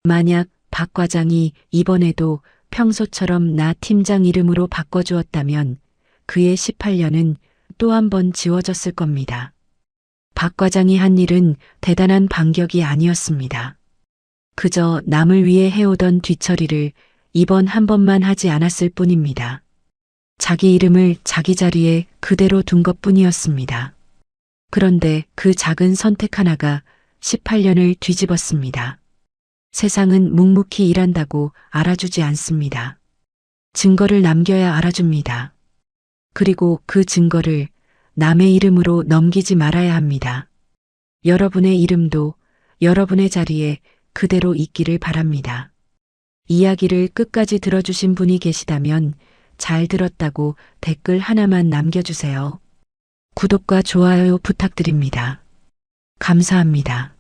만약 박 과장이 이번에도 평소처럼 나 팀장 이름으로 바꿔주었다면 그의 18년은 또 한 번 지워졌을 겁니다. 박 과장이 한 일은 대단한 반격이 아니었습니다. 그저 남을 위해 해오던 뒤처리를 이번 한 번만 하지 않았을 뿐입니다. 자기 이름을 자기 자리에 그대로 둔 것뿐이었습니다. 그런데 그 작은 선택 하나가 18년을 뒤집었습니다. 세상은 묵묵히 일한다고 알아주지 않습니다. 증거를 남겨야 알아줍니다. 그리고 그 증거를 남의 이름으로 넘기지 말아야 합니다. 여러분의 이름도 여러분의 자리에 그대로 있기를 바랍니다. 이야기를 끝까지 들어주신 분이 계시다면 잘 들었다고 댓글 하나만 남겨주세요. 구독과 좋아요 부탁드립니다. 감사합니다.